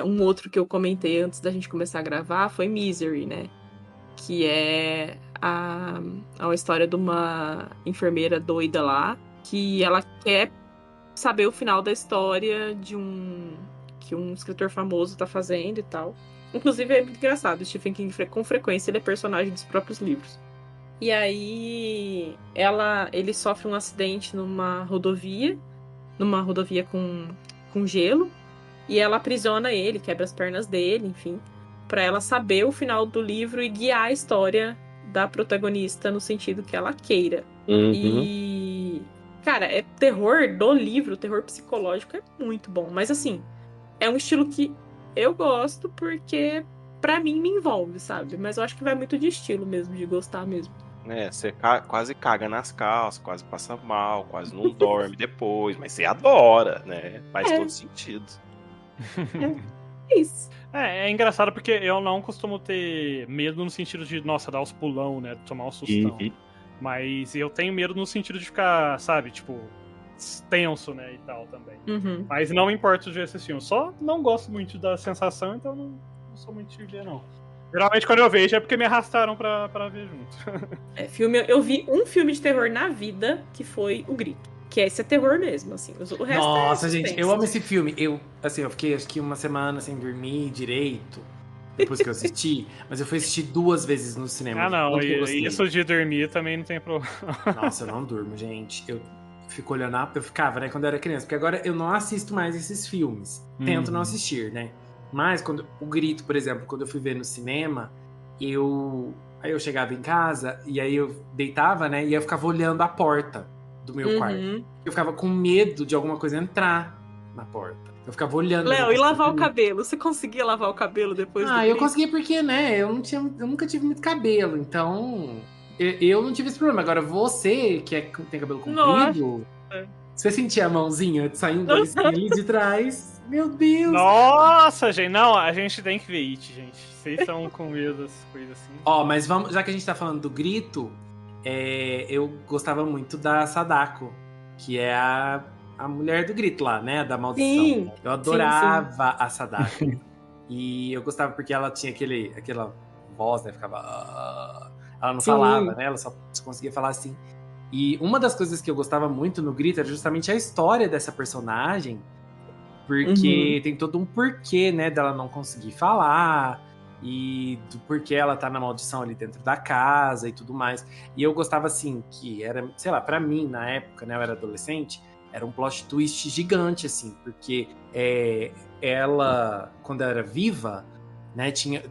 um outro que eu comentei antes da gente começar a gravar foi Misery, né? Que é a história de uma enfermeira doida lá, que ela quer saber o final da história que um escritor famoso tá fazendo e tal. Inclusive, é muito engraçado. O Stephen King, com frequência, ele é personagem dos próprios livros. E aí, ele sofre um acidente numa rodovia com gelo, e ela aprisiona ele, quebra as pernas dele, enfim, pra ela saber o final do livro e guiar a história da protagonista no sentido que ela queira. E, cara, terror do livro, terror psicológico é muito bom, mas assim, é um estilo que eu gosto porque pra mim me envolve, sabe? Mas eu acho que vai muito de estilo mesmo, de gostar mesmo. Você quase caga nas calças, quase passa mal, quase não dorme depois, mas você adora, né? Faz todo sentido. É isso. É engraçado porque eu não costumo ter medo no sentido de, nossa, dar os pulão, né? Tomar um sustão. Mas eu tenho medo no sentido de ficar, sabe, tipo, tenso, né? E tal também. Uhum. Mas não me importa de assistir filme. Só não gosto muito da sensação, então não sou muito de ver, não. Geralmente quando eu vejo é porque me arrastaram pra ver junto. Eu vi um filme de terror na vida que foi O Grito. Que esse é terror mesmo, assim. O resto Nossa, suspense. gente, eu amo esse filme. Eu fiquei acho que uma semana sem dormir direito depois que eu assisti, mas eu fui assistir 2 vezes no cinema. Ah, não, Tanto que eu gostei. isso de dormir também não tem problema. Nossa, eu não durmo, gente. Eu fico olhando, eu ficava, né, quando eu era criança, porque agora eu não assisto mais esses filmes. Tento não assistir, né? Mas quando o Grito, por exemplo, quando eu fui ver no cinema, aí eu chegava em casa e aí eu deitava, né, e eu ficava olhando a porta do meu quarto. Eu ficava com medo de alguma coisa entrar na porta. Eu ficava olhando. Léo, e lavar o cabelo? Você conseguia lavar o cabelo depois do eu Grito? consegui porque, né, eu nunca tive muito cabelo, então eu não tive esse problema. Agora, você, que tem cabelo comprido, você sentia a mãozinha saindo ali de trás? Meu Deus! Nossa, gente, não, a gente tem que ver It, gente. Vocês estão com medo das coisas assim. Mas vamos, já que a gente tá falando do Grito, eu gostava muito da Sadako, que é a mulher do Grito lá, né? Da maldição. Sim, eu adorava a Sadako. E eu gostava porque ela tinha aquela voz, né? Ficava. Ela não falava, né? Ela só conseguia falar assim. E uma das coisas que eu gostava muito no Grito era justamente a história dessa personagem, porque tem todo um porquê, né, dela não conseguir falar, e do porquê ela tá na maldição ali dentro da casa e tudo mais. E eu gostava, assim, que era, sei lá, pra mim, na época, né, eu era adolescente, era um plot twist gigante, assim, porque ela, quando ela era viva, né, tinha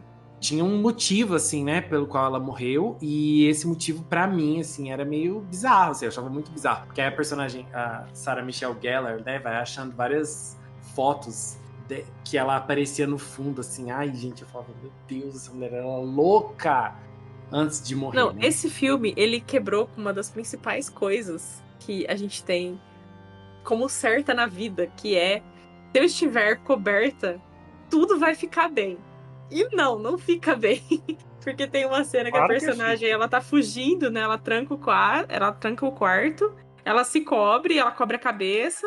um motivo, assim, né, pelo qual ela morreu, e esse motivo, pra mim, assim, era meio bizarro, assim, eu achava muito bizarro, porque aí a personagem, a Sarah Michelle Gellar, né, vai achando várias fotos que ela aparecia no fundo, assim, ai, gente, eu falava, meu Deus, essa mulher era louca antes de morrer, Não, né? esse filme, ele quebrou com uma das principais coisas que a gente tem como certa na vida, que é, se eu estiver coberta, tudo vai ficar bem. E não fica bem. Porque tem uma cena que a personagem, ela tá fugindo, né? Ela tranca o quarto, ela se cobre, ela cobre a cabeça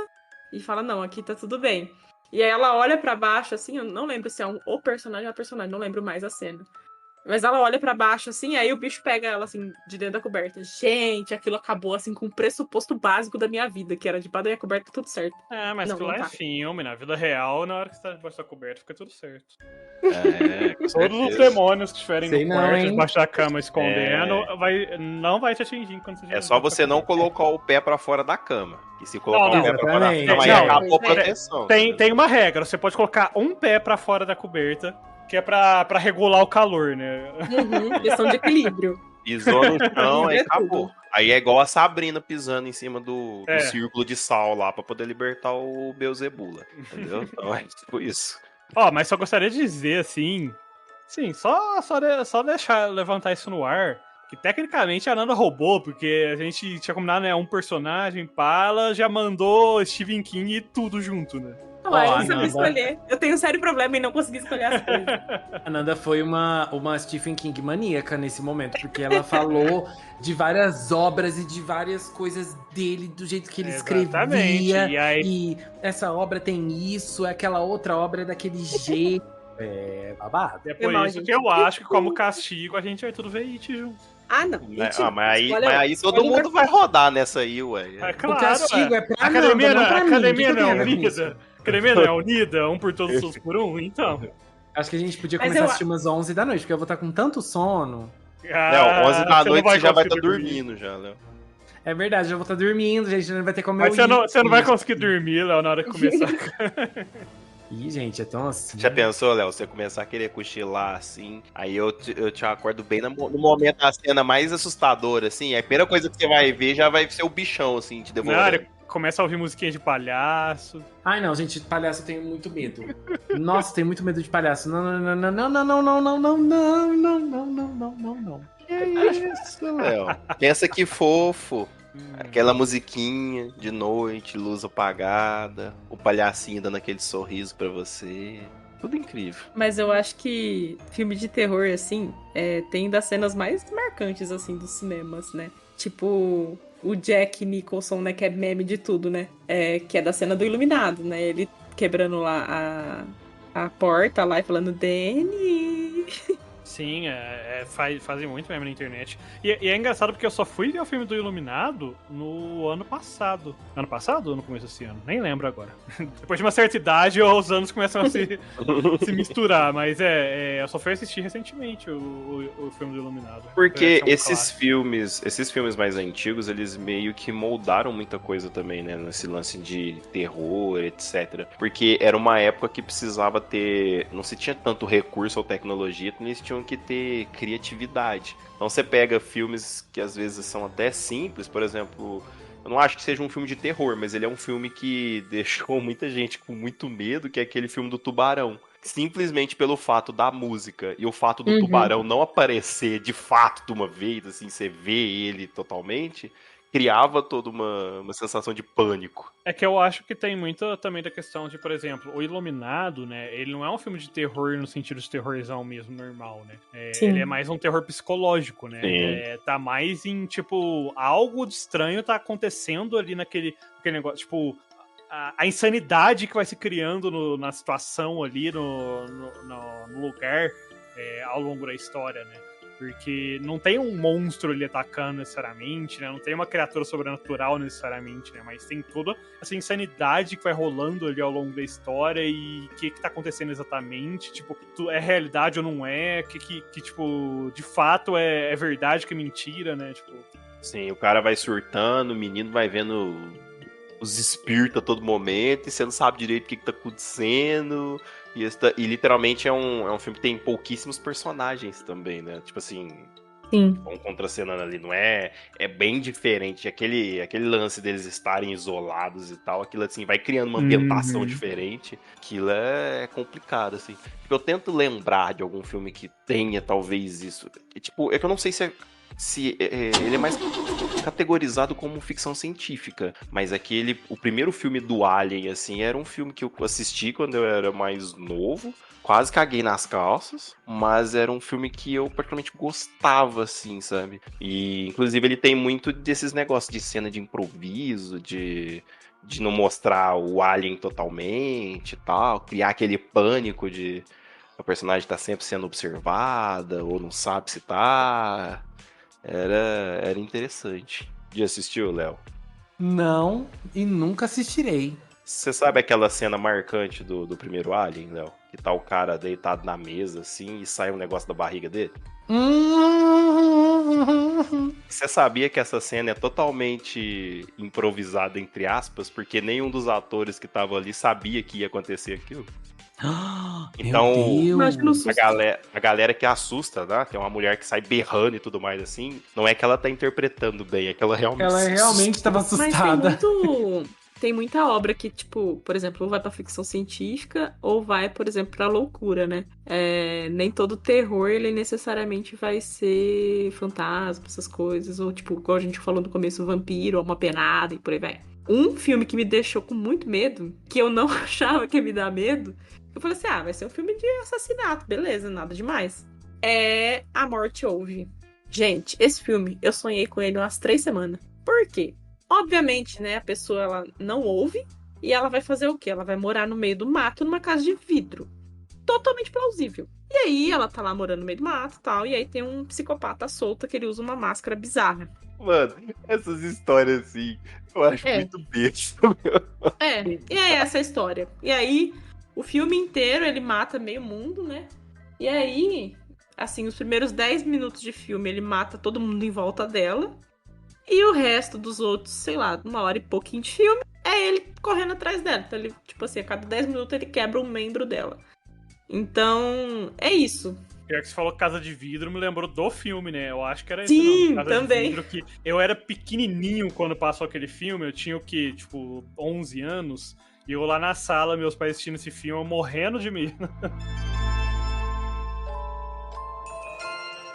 e fala, não, aqui tá tudo bem. E aí ela olha pra baixo, assim, eu não lembro se é o personagem ou a personagem, não lembro mais a cena. Mas ela olha pra baixo, assim, aí o bicho pega ela, assim, de dentro da coberta. Gente, aquilo acabou, assim, com o pressuposto básico da minha vida, que era debaixo da minha coberta, tudo certo. Mas Não, aquilo lá não é tá. filme, na vida real, na hora que você tá debaixo da coberta, fica tudo certo. Com Todos os certeza. demônios que estiverem Sei no não, quarto, hein? debaixo da cama, escondendo, não vai te atingir quando você É só você não colocar o pé pra fora da cama. E se colocar Não, o pé pra fora da exatamente. cama, aí Não, acabou a pois é. proteção. entendeu? Tem uma regra, você pode colocar um pé pra fora da coberta, que é pra regular o calor, né? Questão de equilíbrio. Pisou no chão, aí É acabou. tudo. Aí é igual a Sabrina pisando em cima do É. círculo de sal lá pra poder libertar o Beelzebula. Entendeu? Então é tipo isso. Ó, mas só gostaria de dizer, assim... Sim, só levantar isso no ar, que tecnicamente a Nanda roubou, porque a gente tinha combinado, né, um personagem, pá, ela já mandou Stephen King e tudo junto, né? Não, eu não Nanda. sabia escolher. Eu tenho um sério problema em não conseguir escolher as coisas. A Nanda foi uma Stephen King maníaca nesse momento, porque ela falou de várias obras e de várias coisas dele, do jeito que ele Exatamente, escrevia. e aí- E essa obra tem isso, aquela outra obra é daquele jeito. É babado. É por mal, isso gente. que eu acho que, como castigo, a gente vai tudo ver It junto. Ah, não. Mas aí todo mundo vai rodar nessa aí, ué. É claro, O castigo ué. é pra A academia, Nanda, não pra mim. academia O que não tem é a ver com isso? unida? A academia não é unida? Um por todos, todos por um? Então. Acho que a gente podia Mas começar eu- a assistir umas 11 da noite, porque eu vou estar com tanto sono. Léo, 11 da você noite não você já vai conseguir estar dormindo já, Léo. É verdade, eu já vou estar dormindo, gente, não vai ter como Mas eu ir. você não vai conseguir dormir, Léo, na hora que começar. Ih, gente, é tão assim. Já pensou, Léo? Você começar a querer cochilar assim, aí eu te acordo bem no momento da cena mais assustadora, assim. A primeira coisa que você vai ver já vai ser o bichão, assim, te Na devorando. área, começa a ouvir musiquinha de palhaço. Ai, não, gente, palhaço eu tenho muito medo. Nossa, tenho muito medo de palhaço. Não, não, não, não, não, não, não, não, não, não, não, não, não, não, não, não. Que isso, Léo? Pensa que fofo. Aquela musiquinha de noite, luz apagada, o palhacinho dando aquele sorriso pra você. Tudo incrível. Mas eu acho que filme de terror, assim, tem das cenas mais marcantes, assim, dos cinemas, né? Tipo, o Jack Nicholson, né? Que é meme de tudo, né? Que é da cena do Iluminado, né? Ele quebrando lá a porta lá e falando, Danny. Sim, fazem muito mesmo na internet. E é engraçado porque eu só fui ver o filme do Iluminado no ano passado. Ano passado ou no começo desse ano? Nem lembro agora. Depois de uma certa idade, os anos começam a se misturar. Mas eu só fui assistir recentemente o filme do Iluminado. Porque É um esses filmes mais antigos, eles meio que moldaram muita coisa também, né? Nesse lance de terror, etc. Porque era uma época que precisava ter... Não se tinha tanto recurso ou tecnologia, então eles tinham que ter criatividade. Então você pega filmes que às vezes são até simples, por exemplo... Eu não acho que seja um filme de terror, mas ele é um filme que deixou muita gente com muito medo, que é aquele filme do Tubarão. Simplesmente pelo fato da música e o fato do tubarão não aparecer de fato de uma vez, assim, você vê ele totalmente, criava toda uma sensação de pânico. É que eu acho que tem muito também da questão de, por exemplo, o Iluminado, né? Ele não é um filme de terror no sentido de terrorzão mesmo, normal, né? Ele é mais um terror psicológico, né? Tá mais em, tipo, algo de estranho tá acontecendo ali naquele negócio, tipo... A insanidade que vai se criando na situação ali, no lugar, ao longo da história, né? Porque não tem um monstro ali atacando necessariamente, né? Não tem uma criatura sobrenatural necessariamente, né? Mas tem toda essa insanidade que vai rolando ali ao longo da história e o que tá acontecendo exatamente. Tipo, é realidade ou não é? Que tipo, de fato é verdade, que é mentira, né? Tipo... Sim, o cara vai surtando, o menino vai vendo os espíritos a todo momento e você não sabe direito o que tá acontecendo. E literalmente é um filme que tem pouquíssimos personagens também, né? Tipo assim, Sim. vão contracenando ali, não é? É bem diferente. Aquele lance deles estarem isolados e tal, aquilo assim, vai criando uma ambientação diferente. Aquilo é complicado, assim. Tipo, eu tento lembrar de algum filme que tenha talvez isso. Tipo, é que eu não sei se ele é mais categorizado como ficção científica, mas o primeiro filme do Alien, assim, era um filme que eu assisti quando eu era mais novo, quase caguei nas calças, mas era um filme que eu particularmente gostava, assim, sabe? E, inclusive, ele tem muito desses negócios de cena de improviso, de não mostrar o Alien totalmente e tal, criar aquele pânico de a personagem tá sempre sendo observada, ou não sabe se tá... Era interessante. Já assistiu, Léo? Não, e nunca assistirei. Você sabe aquela cena marcante do primeiro Alien, Léo? Que tá o cara deitado na mesa, assim, e sai um negócio da barriga dele? Você sabia que essa cena é totalmente improvisada, entre aspas, porque nenhum dos atores que estavam ali sabia que ia acontecer aquilo? Então, a galera que assusta, né? Tem uma mulher que sai berrando e tudo mais assim. Não é que ela tá interpretando bem, é que ela realmente estava assustada. Mas tem muita obra que, tipo, por exemplo, ou vai pra ficção científica ou vai, por exemplo, pra loucura, né? Nem todo terror, ele necessariamente vai ser fantasma, essas coisas. Ou, tipo, igual a gente falou no começo, vampiro, ou uma penada e por aí vai. Um filme que me deixou com muito medo, que eu não achava que ia me dar medo, eu falei assim, vai ser um filme de assassinato, beleza, nada demais. É A Morte Ouve. Gente, esse filme, eu sonhei com ele umas 3 semanas. Por quê? Obviamente, né, a pessoa, ela não ouve, e ela vai fazer o quê? Ela vai morar no meio do mato, numa casa de vidro. Totalmente plausível. E aí, ela tá lá morando no meio do mato e tal, e aí tem um psicopata solto que ele usa uma máscara bizarra. Mano, essas histórias assim, eu acho muito besta, meu. E é essa a história. E aí, o filme inteiro, ele mata meio mundo, né? E aí, assim, os primeiros 10 minutos de filme, ele mata todo mundo em volta dela. E o resto dos outros, sei lá, 1h e pouquinho de filme, é ele correndo atrás dela. Então, ele, tipo assim, a cada 10 minutos ele quebra um membro dela. Então, é isso. Pior que você falou Casa de Vidro, me lembrou do filme, né? Eu acho que era esse nome, Casa também. de Vidro, que eu era pequenininho quando passou aquele filme, eu tinha o quê? Tipo, 11 anos, e eu lá na sala, meus pais assistindo esse filme, eu morrendo de medo.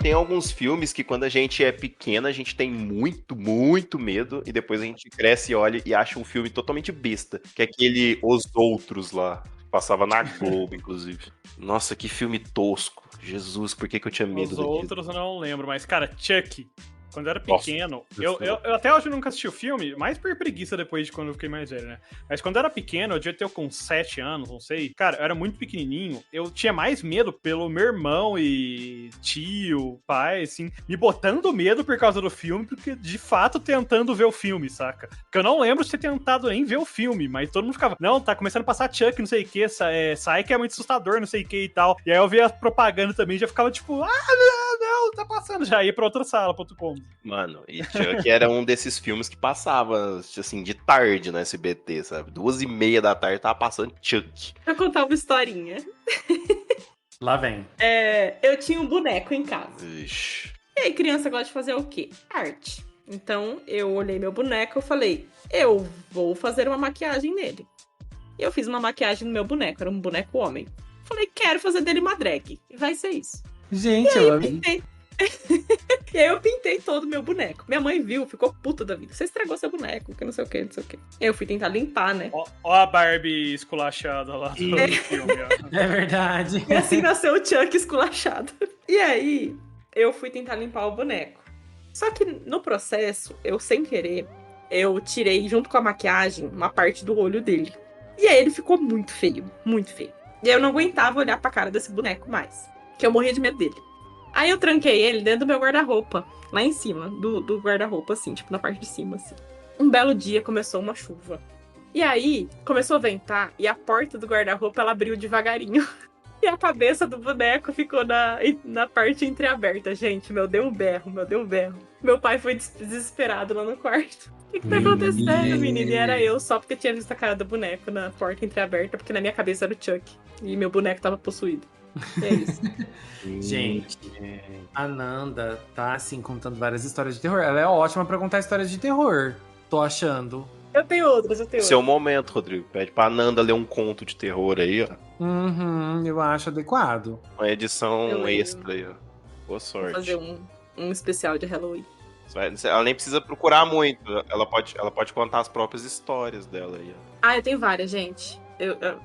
Tem alguns filmes que quando a gente é pequeno, a gente tem muito, muito medo, e depois a gente cresce e olha e acha um filme totalmente besta, que é aquele Os Outros lá. Passava na Globo, inclusive. Nossa, que filme tosco. Jesus, por que eu tinha medo Os daquilo? outros eu não lembro, mas, cara, Chuck, quando eu era pequeno, eu até hoje nunca assisti o filme, mais por preguiça depois de quando eu fiquei mais velho, né? Mas quando eu era pequeno, eu devia ter com 7 anos, não sei. Cara, eu era muito pequenininho, eu tinha mais medo pelo meu irmão e tio, pai, assim, me botando medo por causa do filme, porque de fato tentando ver o filme, saca? Porque eu não lembro de ter tentado nem ver o filme, mas todo mundo ficava, não, tá começando a passar Chuck, não sei o que, sai que é muito assustador, não sei o que e tal. E aí eu via a propaganda também, já ficava tipo, não, tá passando, já ia pra outra sala, pra outro cômodo. Mano, e Chuck era um desses filmes que passava, assim, de tarde no SBT, sabe? 2h30 da tarde tava passando Chuck. Vou contar uma historinha. Lá vem. Eu tinha um boneco em casa. Ixi. E aí, criança gosta de fazer o quê? Arte. Então, eu olhei meu boneco e falei, eu vou fazer uma maquiagem nele. E eu fiz uma maquiagem no meu boneco, era um boneco homem. Falei, quero fazer dele uma drag. E vai ser isso. Gente, eu amei. E aí eu pintei todo o meu boneco. Minha mãe viu, ficou puta da vida. Você estragou seu boneco, que não sei o que, não sei o que. Eu fui tentar limpar, né? Ó a Barbie esculachada lá do filme, ó. É verdade. E assim nasceu o Chuck esculachado. E aí, eu fui tentar limpar o boneco. Só que no processo, eu sem querer, eu tirei junto com a maquiagem uma parte do olho dele. E aí ele ficou muito feio, muito feio. E aí eu não aguentava olhar pra cara desse boneco mais. Que eu morria de medo dele. Aí eu tranquei ele dentro do meu guarda-roupa, lá em cima, do guarda-roupa, assim, tipo, na parte de cima, assim. Um belo dia começou uma chuva. E aí, começou a ventar, e a porta do guarda-roupa, ela abriu devagarinho. E a cabeça do boneco ficou na parte entreaberta. Gente, deu um berro. Meu pai foi desesperado lá no quarto. O que tá acontecendo, menina? E era eu, só porque tinha visto a cara do boneco na porta entreaberta, porque na minha cabeça era o Chuck. E meu boneco tava possuído. É isso. Gente, a Nanda tá, assim, contando várias histórias de terror. Ela é ótima pra contar histórias de terror, tô achando. Eu tenho outras. Seu momento, Rodrigo. Pede pra Nanda ler um conto de terror aí, ó. Eu acho adequado. Uma edição extra aí, ó. Boa sorte. Vou fazer um especial de Halloween. Ela nem precisa procurar muito. Ela pode contar as próprias histórias dela aí, ó. Ah, eu tenho várias, gente.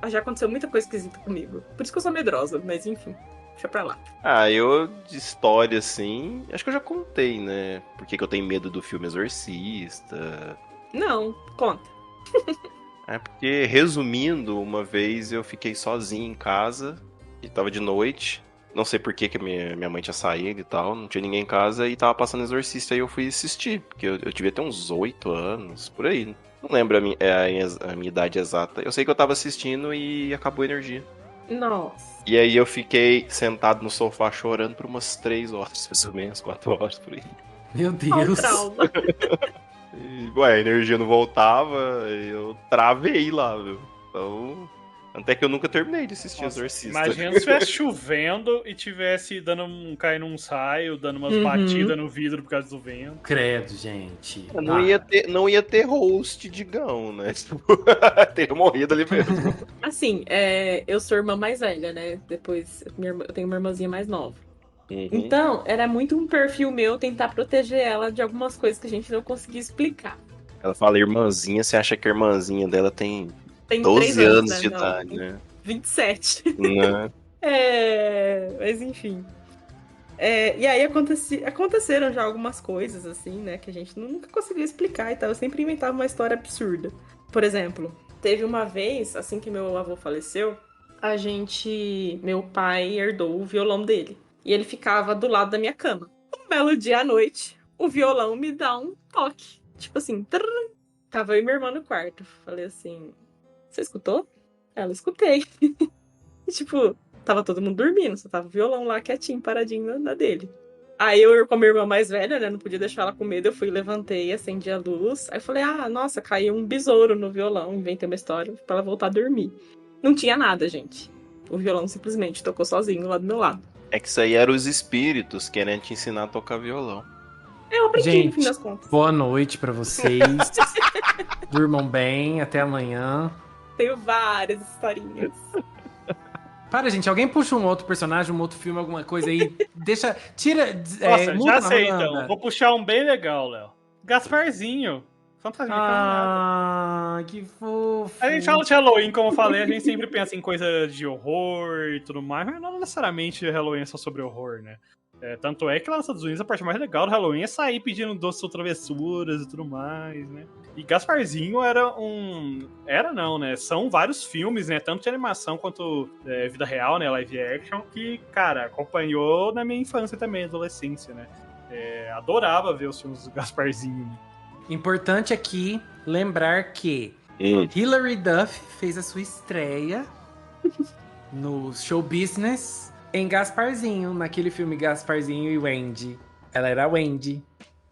Já aconteceu muita coisa esquisita comigo. Por isso que eu sou medrosa, mas enfim. Deixa pra lá. Eu, de história, assim, acho que eu já contei, né? Por que eu tenho medo do filme Exorcista. Não, conta. Porque, resumindo, uma vez eu fiquei sozinho em casa e tava de noite. Não sei por que minha mãe tinha saído e tal, não tinha ninguém em casa e tava passando Exorcista. Aí eu fui assistir, porque eu devia ter uns 8 anos, por aí. Não lembro a minha idade exata. Eu sei que eu tava assistindo e acabou a energia. Nossa. E aí eu fiquei sentado no sofá chorando por umas 3 horas, mais ou menos, 4 horas por aí. Meu Deus. Trauma. A energia não voltava, eu travei lá, viu? Então, até que eu nunca terminei de assistir Exorcista. Imagina se estivesse chovendo e tivesse caindo um raio, dando umas batidas no vidro por causa do vento. Credo, gente. Não ia ter host de Gão, né? Teria morrido ali mesmo. Assim, eu sou irmã mais velha, né? Depois eu tenho uma irmãzinha mais nova. Então, era muito um perfil meu tentar proteger ela de algumas coisas que a gente não conseguia explicar. Ela fala irmãzinha, você acha que a irmãzinha dela tem 12 3 anos, né? de idade, né? 27. Né? Mas enfim. E aí aconteceram já algumas coisas, assim, né? Que a gente nunca conseguia explicar e tal. Eu sempre inventava uma história absurda. Por exemplo, teve uma vez, assim que meu avô faleceu, meu pai herdou o violão dele. E ele ficava do lado da minha cama. Um belo dia à noite, o violão me dá um toque. Tipo assim, trrr. Tava eu e minha irmã no quarto. Falei assim, você escutou? Ela, escutei. E tipo, tava todo mundo dormindo, só tava o violão lá quietinho, paradinho na dele. Aí eu, com a minha irmã mais velha, né, não podia deixar ela com medo, eu fui, levantei, acendi a luz. Aí eu falei, nossa, caiu um besouro no violão, inventei uma história pra ela voltar a dormir. Não tinha nada, gente. O violão simplesmente tocou sozinho lá do meu lado. É que isso aí eram os espíritos querendo te ensinar a tocar violão. Eu aprendi, Gente, no fim das contas. Boa noite pra vocês. Durmam bem, até amanhã. Tenho várias historinhas. Para, gente, alguém puxa um outro personagem, um outro filme, alguma coisa aí. Tira. Nossa, muda já sei na rodada. então. Vou puxar um bem legal, Léo. Gasparzinho. Fantasma de Caminhada. Que fofo. A gente fala de Halloween, como eu falei, a gente sempre pensa em coisa de horror e tudo mais, mas não necessariamente Halloween é só sobre horror, né? Tanto é que lá nos Estados Unidos a parte mais legal do Halloween é sair pedindo doces ou travessuras e tudo mais, né? E Gasparzinho Era não, né? São vários filmes, né? Tanto de animação quanto vida real, né? Live action, que, cara, acompanhou na minha infância também, adolescência, né? Adorava ver os filmes do Gasparzinho, né? Importante aqui lembrar que Hilary Duff fez a sua estreia no show business em Gasparzinho, naquele filme Gasparzinho e Wendy. Ela era a Wendy.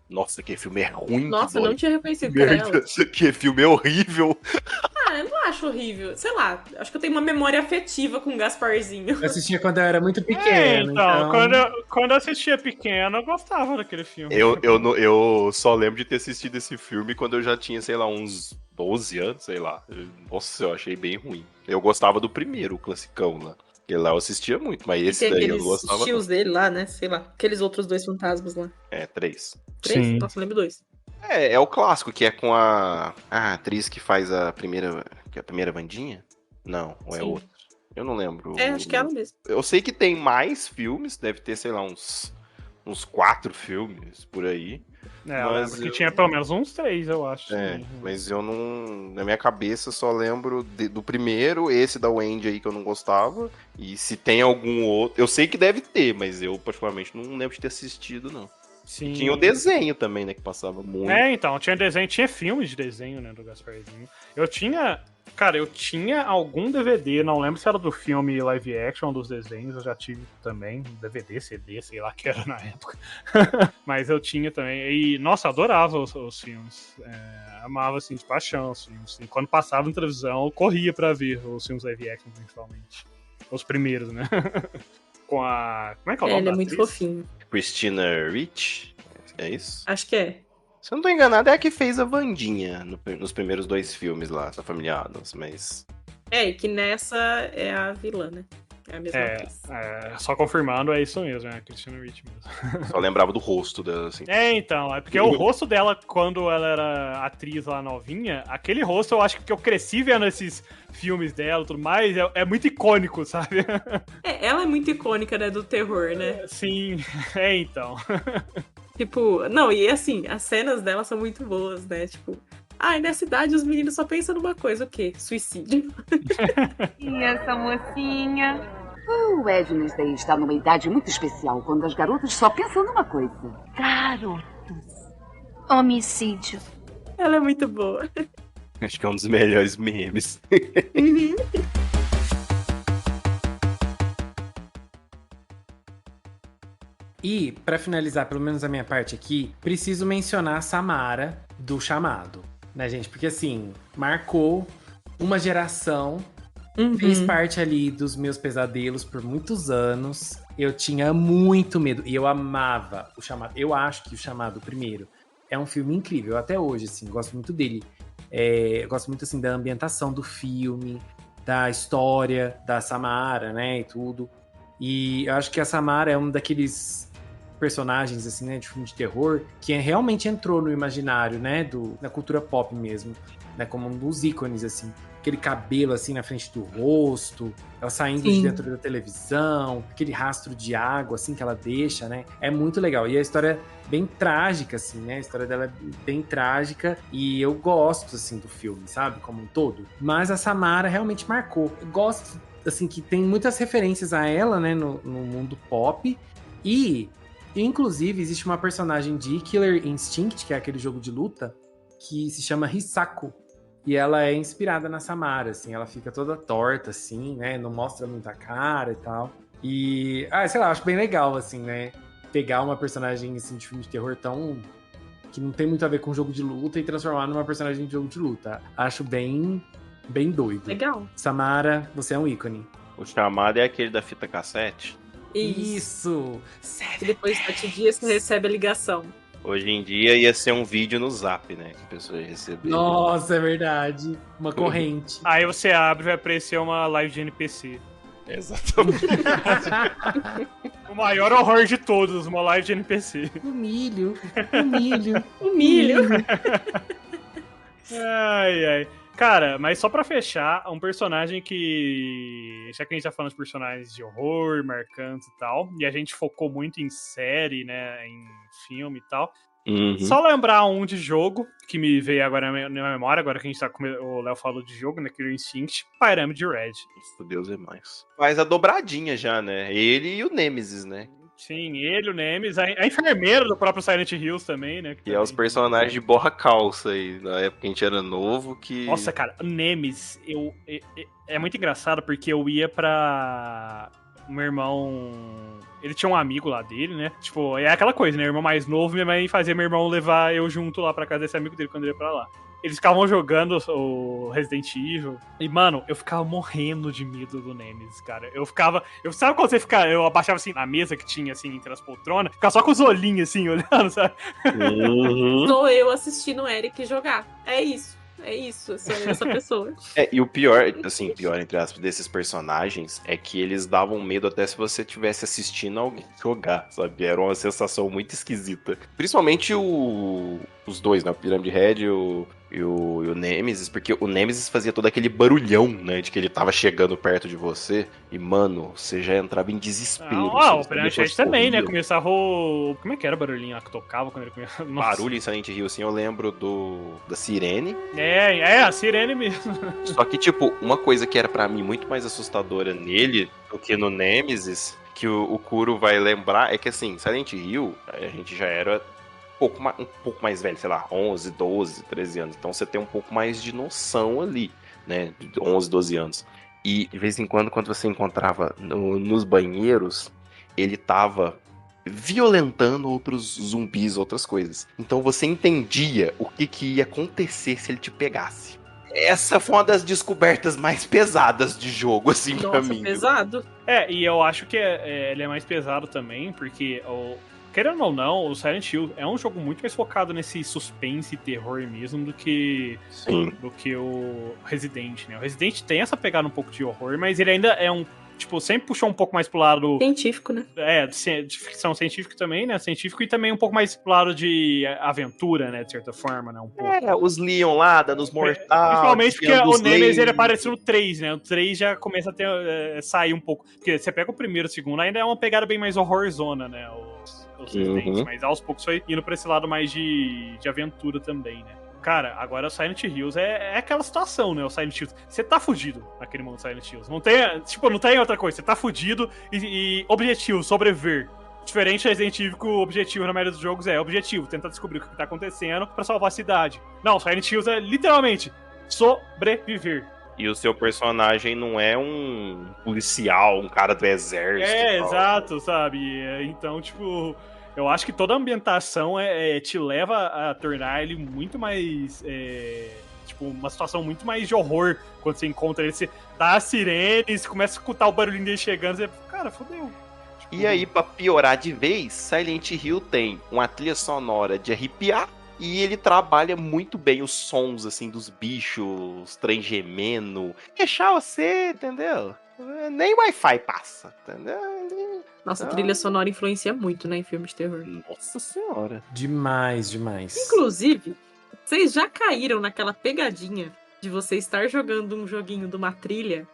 Nossa, que filme é ruim. Nossa, eu não tinha reconhecido que era ela. Que filme é horrível. Eu não acho horrível. Sei lá, acho que eu tenho uma memória afetiva com o Gasparzinho. Eu assistia quando eu era muito pequeno. Então, quando eu assistia pequeno, eu gostava daquele filme. Eu só lembro de ter assistido esse filme quando eu já tinha, sei lá, uns 12 anos, sei lá. Nossa, eu achei bem ruim. Eu gostava do primeiro, o classicão lá. Porque lá eu assistia muito, mas esse daí eu não gostava. Os tios dele lá, né? Sei lá. Aqueles outros 2 fantasmas lá. 3. 3? Sim. Nossa, eu lembro 2. É o clássico, que é com a atriz que faz a primeira Wandinha? Não, ou é Sim. outra? Eu não lembro. Acho que é ela mesmo. Eu sei que tem mais filmes, deve ter, sei lá, uns uns 4 filmes por aí. Eu lembro que tinha pelo menos uns 3, eu acho. Mas eu não... Na minha cabeça só lembro do primeiro, esse da Wendy aí que eu não gostava. E se tem algum outro... Eu sei que deve ter, mas eu particularmente não lembro de ter assistido, não. Sim. Tinha o desenho também, né, que passava muito. Então, tinha desenho, tinha filmes de desenho, né, do Gasparzinho. Eu tinha algum DVD, não lembro se era do filme live action, dos desenhos, eu já tive também, DVD, CD, sei lá que era na época. Mas eu tinha também, e, nossa, eu adorava os filmes. Amava, assim, de paixão os filmes. Assim. Quando passava na televisão, eu corria pra ver os filmes live action, principalmente. Os primeiros, né? Com a... Como é que é o nome ele da é muito atriz? fofinho. Christina Ricci, é isso? Acho que é. Se eu não tô enganado, é a que fez a Wandinha nos primeiros 2 filmes lá, essa família Addams, mas... E que nessa é a vilã, né? É a mesma atriz. Só confirmando, é isso mesmo, é a Christina Ricci mesmo. Só lembrava do rosto dela, assim. Então, é porque o rosto dela, quando ela era atriz lá novinha, aquele rosto eu acho que eu cresci vendo esses filmes dela e tudo mais, é muito icônico, sabe? Ela é muito icônica, né, do terror, né? Sim, então. Tipo, não, e assim, as cenas dela são muito boas, né? Tipo, nessa idade os meninos só pensam numa coisa, o quê? Suicídio. E essa mocinha? O Wednesday está numa idade muito especial, quando as garotas só pensam numa coisa. Garotos. Homicídio. Ela é muito boa. Acho que é um dos melhores memes. E, pra finalizar, pelo menos a minha parte aqui, preciso mencionar a Samara do Chamado, né, gente? Porque, assim, marcou uma geração, fez parte ali dos meus pesadelos por muitos anos. Eu tinha muito medo e eu amava o Chamado. Eu acho que o Chamado, primeiro, é um filme incrível. Até hoje, assim, gosto muito dele. Eu gosto muito, assim, da ambientação do filme, da história da Samara, né, e tudo. E eu acho que a Samara é um daqueles personagens, assim, né, de filme de terror, que realmente entrou no imaginário, né, da cultura pop mesmo, né, como um dos ícones, assim. Aquele cabelo, assim, na frente do rosto, ela saindo de dentro da televisão, aquele rastro de água, assim, que ela deixa, né, é muito legal. E a história é bem trágica, assim, né, a história dela é bem trágica, e eu gosto, assim, do filme, sabe, como um todo. Mas a Samara realmente marcou. Eu gosto, assim, que tem muitas referências a ela, né, no mundo pop, e inclusive existe uma personagem de Killer Instinct, que é aquele jogo de luta, que se chama Hisako, e ela é inspirada na Samara, assim, ela fica toda torta, assim, né, não mostra muita cara e tal, e, sei lá, acho bem legal, assim, né, pegar uma personagem, assim, de filme de terror que não tem muito a ver com jogo de luta e transformar numa personagem de jogo de luta, acho bem doido. Legal. Samara, você é um ícone. O Chamado é aquele da fita cassete? Isso! E depois de 7 dias você recebe a ligação. Hoje em dia ia ser um vídeo no Zap, né? Que a pessoa ia receber. Nossa, é verdade. Uma corrente. Aí você abre e vai aparecer uma live de NPC. Exatamente. O maior horror de todos, uma live de NPC. O milho. Ai. Cara, mas só pra fechar, um personagem que... Já que a gente tá falando de personagens de horror, marcantes e tal, e a gente focou muito em série, né, em filme e tal. Só lembrar um de jogo, que me veio agora na minha memória, agora que a gente tá o Léo falou de jogo, né, Killer Instinct, Pyramid Red. Meu Deus, é mais. Faz a dobradinha já, né? Ele e o Nemesis, né? Sim, ele, o Nemesis, a enfermeira do próprio Silent Hills também, né? Que é os personagens de borra calça aí, na época que a gente era novo, que... Nossa, cara, o Nemesis, é muito engraçado porque eu ia pra... O meu irmão... Ele tinha um amigo lá dele, né? Tipo, é aquela coisa, né? Irmão mais novo, minha mãe fazia meu irmão levar eu junto lá pra casa desse amigo dele quando ele ia pra lá. Eles ficavam jogando o Resident Evil. E, mano, eu ficava morrendo de medo do Nemesis, cara. Sabe quando você fica... Eu abaixava, assim, na mesa que tinha, assim, entre as poltronas. Ficava só com os olhinhos, assim, olhando, sabe? Sou eu assistindo o Eric jogar. É isso. Eu sou essa pessoa. E o pior, assim, pior entre aspas, desses personagens é que eles davam medo até se você estivesse assistindo alguém jogar, sabe? Era uma sensação muito esquisita. Principalmente os dois, né? O Pyramid Head e o e o Nemesis, porque o Nemesis fazia todo aquele barulhão, né, de que ele tava chegando perto de você, e, mano, você já entrava em desespero. O Piranha Chat também, né, começava como é que era o barulhinho lá que tocava quando ele começava? Barulho em Silent Hill, assim, eu lembro da sirene. A sirene mesmo. Só que, tipo, uma coisa que era pra mim muito mais assustadora nele do que no Nemesis, que o Kuro vai lembrar, é que, assim, Silent Hill, a gente já era um pouco mais velho, sei lá, 11, 12, 13 anos. Então você tem um pouco mais de noção ali, né? De 11, 12 anos. E de vez em quando você encontrava nos banheiros, ele tava violentando outros zumbis, outras coisas. Então você entendia o que ia acontecer se ele te pegasse. Essa foi uma das descobertas mais pesadas de jogo, assim, pra mim. Nossa, pesado. E eu acho que ele é mais pesado também, porque querendo ou não, o Silent Hill é um jogo muito mais focado nesse suspense e terror mesmo do que o Resident, né? O Resident tem essa pegada um pouco de horror, mas ele ainda é sempre puxou um pouco mais pro lado... científico, né? De ficção científica também, né? Científico e também um pouco mais pro lado de aventura, né? De certa forma, né? Um pouco. Os Leon lá, danos mortais... Principalmente porque o Nemesis, ele aparece no 3, né? O 3 já começa a sair um pouco. Porque você pega o primeiro e o segundo, ainda é uma pegada bem mais horrorzona, né? Os Residentes, mas aos poucos foi indo pra esse lado mais de aventura também, né? Cara, agora o Silent Hills é aquela situação, né? O Silent Hills. Você tá fudido naquele mundo Silent Hills. Não tem outra coisa. Você tá fudido e objetivo, sobreviver. Diferente do Resident Evil, o objetivo na maioria dos jogos é objetivo, tentar descobrir o que tá acontecendo pra salvar a cidade. Não, Silent Hills é literalmente sobreviver. E o seu personagem não é um policial, um cara do exército. Exato, sabe? Então, tipo... Eu acho que toda a ambientação te leva a tornar ele muito mais... uma situação muito mais de horror. Quando você encontra ele, você dá a sirene, você começa a escutar o barulhinho dele chegando, você... Cara, fodeu. E aí, pra piorar de vez, Silent Hill tem uma trilha sonora de arrepiar. E ele trabalha muito bem os sons, assim, dos bichos, os trem gemendo. Deixar você, entendeu? Nem Wi-Fi passa, entendeu? Nossa, a trilha sonora influencia muito, né, em filmes de terror. Nossa senhora. Demais, demais. Inclusive, vocês já caíram naquela pegadinha de você estar jogando um joguinho de uma trilha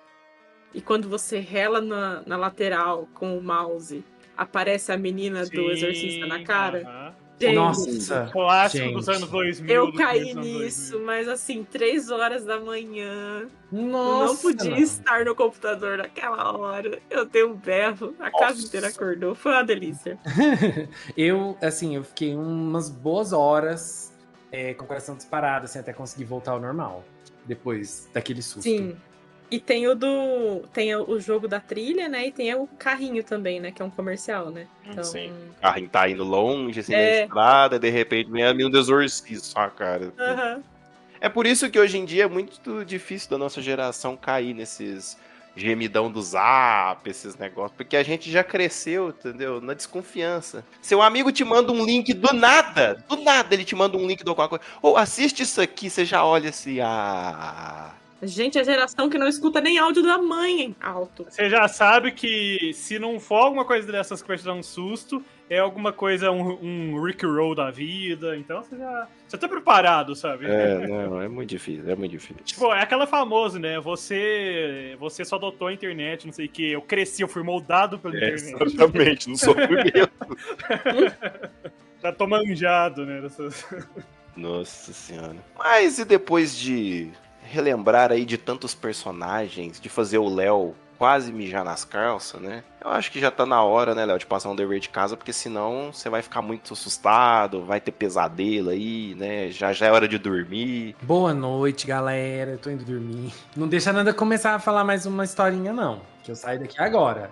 e quando você rela na lateral com o mouse, aparece a menina do Exorcista na cara? Gente, nossa, clássico dos anos 2000. Eu caí nisso, mas assim, 3 horas da manhã. Nossa, não podia estar no computador naquela hora. Eu dei um berro, a casa inteira acordou. Foi uma delícia. eu fiquei umas boas horas com o coração disparado, assim, até conseguir voltar ao normal. Depois daquele susto. Sim. E tem o jogo da trilha, né? E tem o carrinho também, né? Que é um comercial, né? Então... Sim. O carrinho tá indo longe, assim, na estrada, de repente vem a menina do exorcista, cara. É por isso que hoje em dia é muito difícil da nossa geração cair nesses gemidão do Zap, esses negócios, porque a gente já cresceu, entendeu? Na desconfiança. Seu amigo te manda um link do nada ele te manda um link de alguma coisa. Ou assiste isso aqui, você já olha assim, Gente, a geração que não escuta nem áudio da mãe em alto. Você já sabe que se não for alguma coisa dessas que vai te dar um susto, é alguma coisa, um Rickroll da vida. Então você tá preparado, sabe? Não, é muito difícil, Tipo, é aquela famosa, né? Você só adotou a internet, não sei o que. Eu cresci, eu fui moldado pela internet. Exatamente, não sou primeiro. Já tô manjado, né? Nossa senhora. Mas e depois de relembrar aí de tantos personagens, de fazer o Léo quase mijar nas calças, né? Eu acho que já tá na hora, né, Léo, de passar um dever de casa, porque senão você vai ficar muito assustado, vai ter pesadelo aí, né? Já é hora de dormir. Boa noite, galera. Eu tô indo dormir. Não deixa nada começar a falar mais uma historinha, não, que eu saio daqui agora.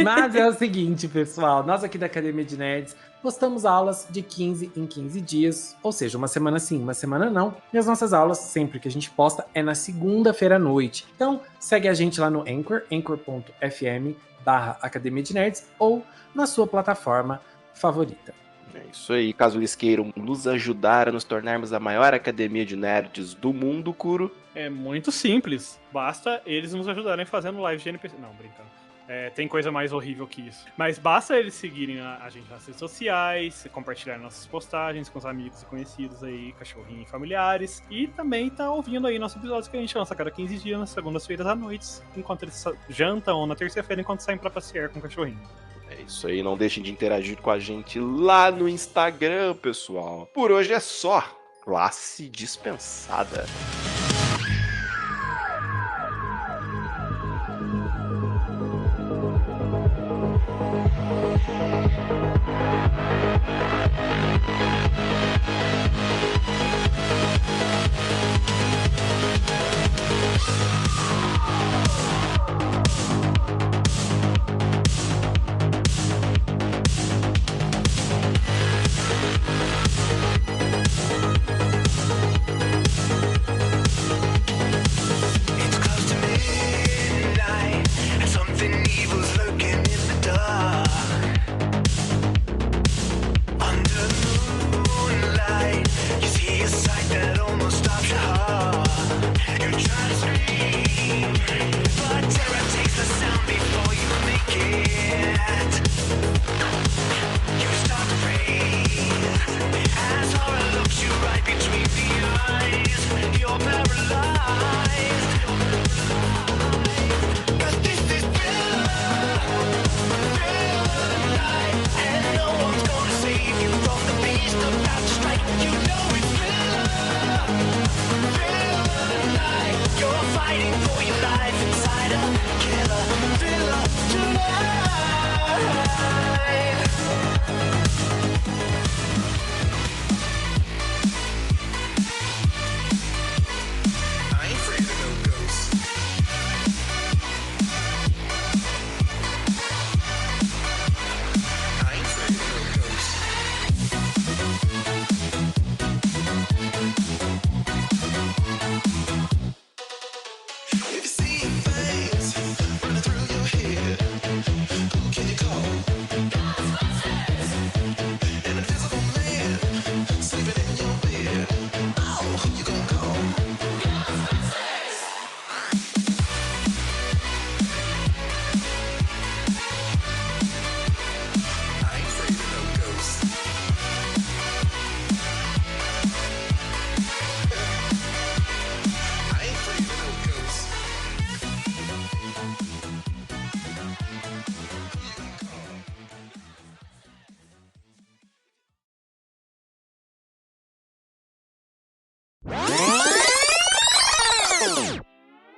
Mas é o seguinte, pessoal, nós aqui da Academia de Nerds postamos aulas de 15 em 15 dias, ou seja, uma semana sim, uma semana não. E as nossas aulas, sempre que a gente posta, é na segunda-feira à noite. Então, segue a gente lá no Anchor, anchor.fm/Academia de Nerds, ou na sua plataforma favorita. É isso aí, caso eles queiram nos ajudar a nos tornarmos a maior academia de nerds do mundo, Kuro. É muito simples, basta eles nos ajudarem fazendo live de NPC. Não, brincando. Tem coisa mais horrível que isso. Mas basta eles seguirem a gente nas redes sociais, compartilhar nossas postagens com os amigos e conhecidos aí, cachorrinhos e familiares. E também tá ouvindo aí nossos episódios que a gente lança a cada 15 dias, nas segundas-feiras à noite, enquanto eles jantam, ou na terça-feira, enquanto saem pra passear com o cachorrinho. É isso aí, não deixem de interagir com a gente lá no Instagram, pessoal. Por hoje é só. Classe dispensada.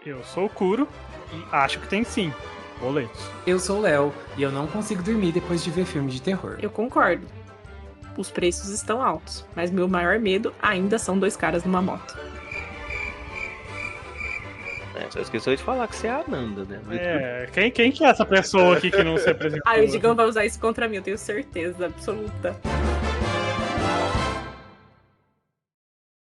Eu sou o Kuro e acho que tem sim boletos. Eu sou o Léo e eu não consigo dormir depois de ver filme de terror. Eu concordo. Os preços estão altos, mas meu maior medo ainda são 2 caras numa moto. Só esqueceu de falar que você é a Ananda, né? Quem que é essa pessoa aqui que não se apresentou? O Digão vai usar isso contra mim, eu tenho certeza absoluta.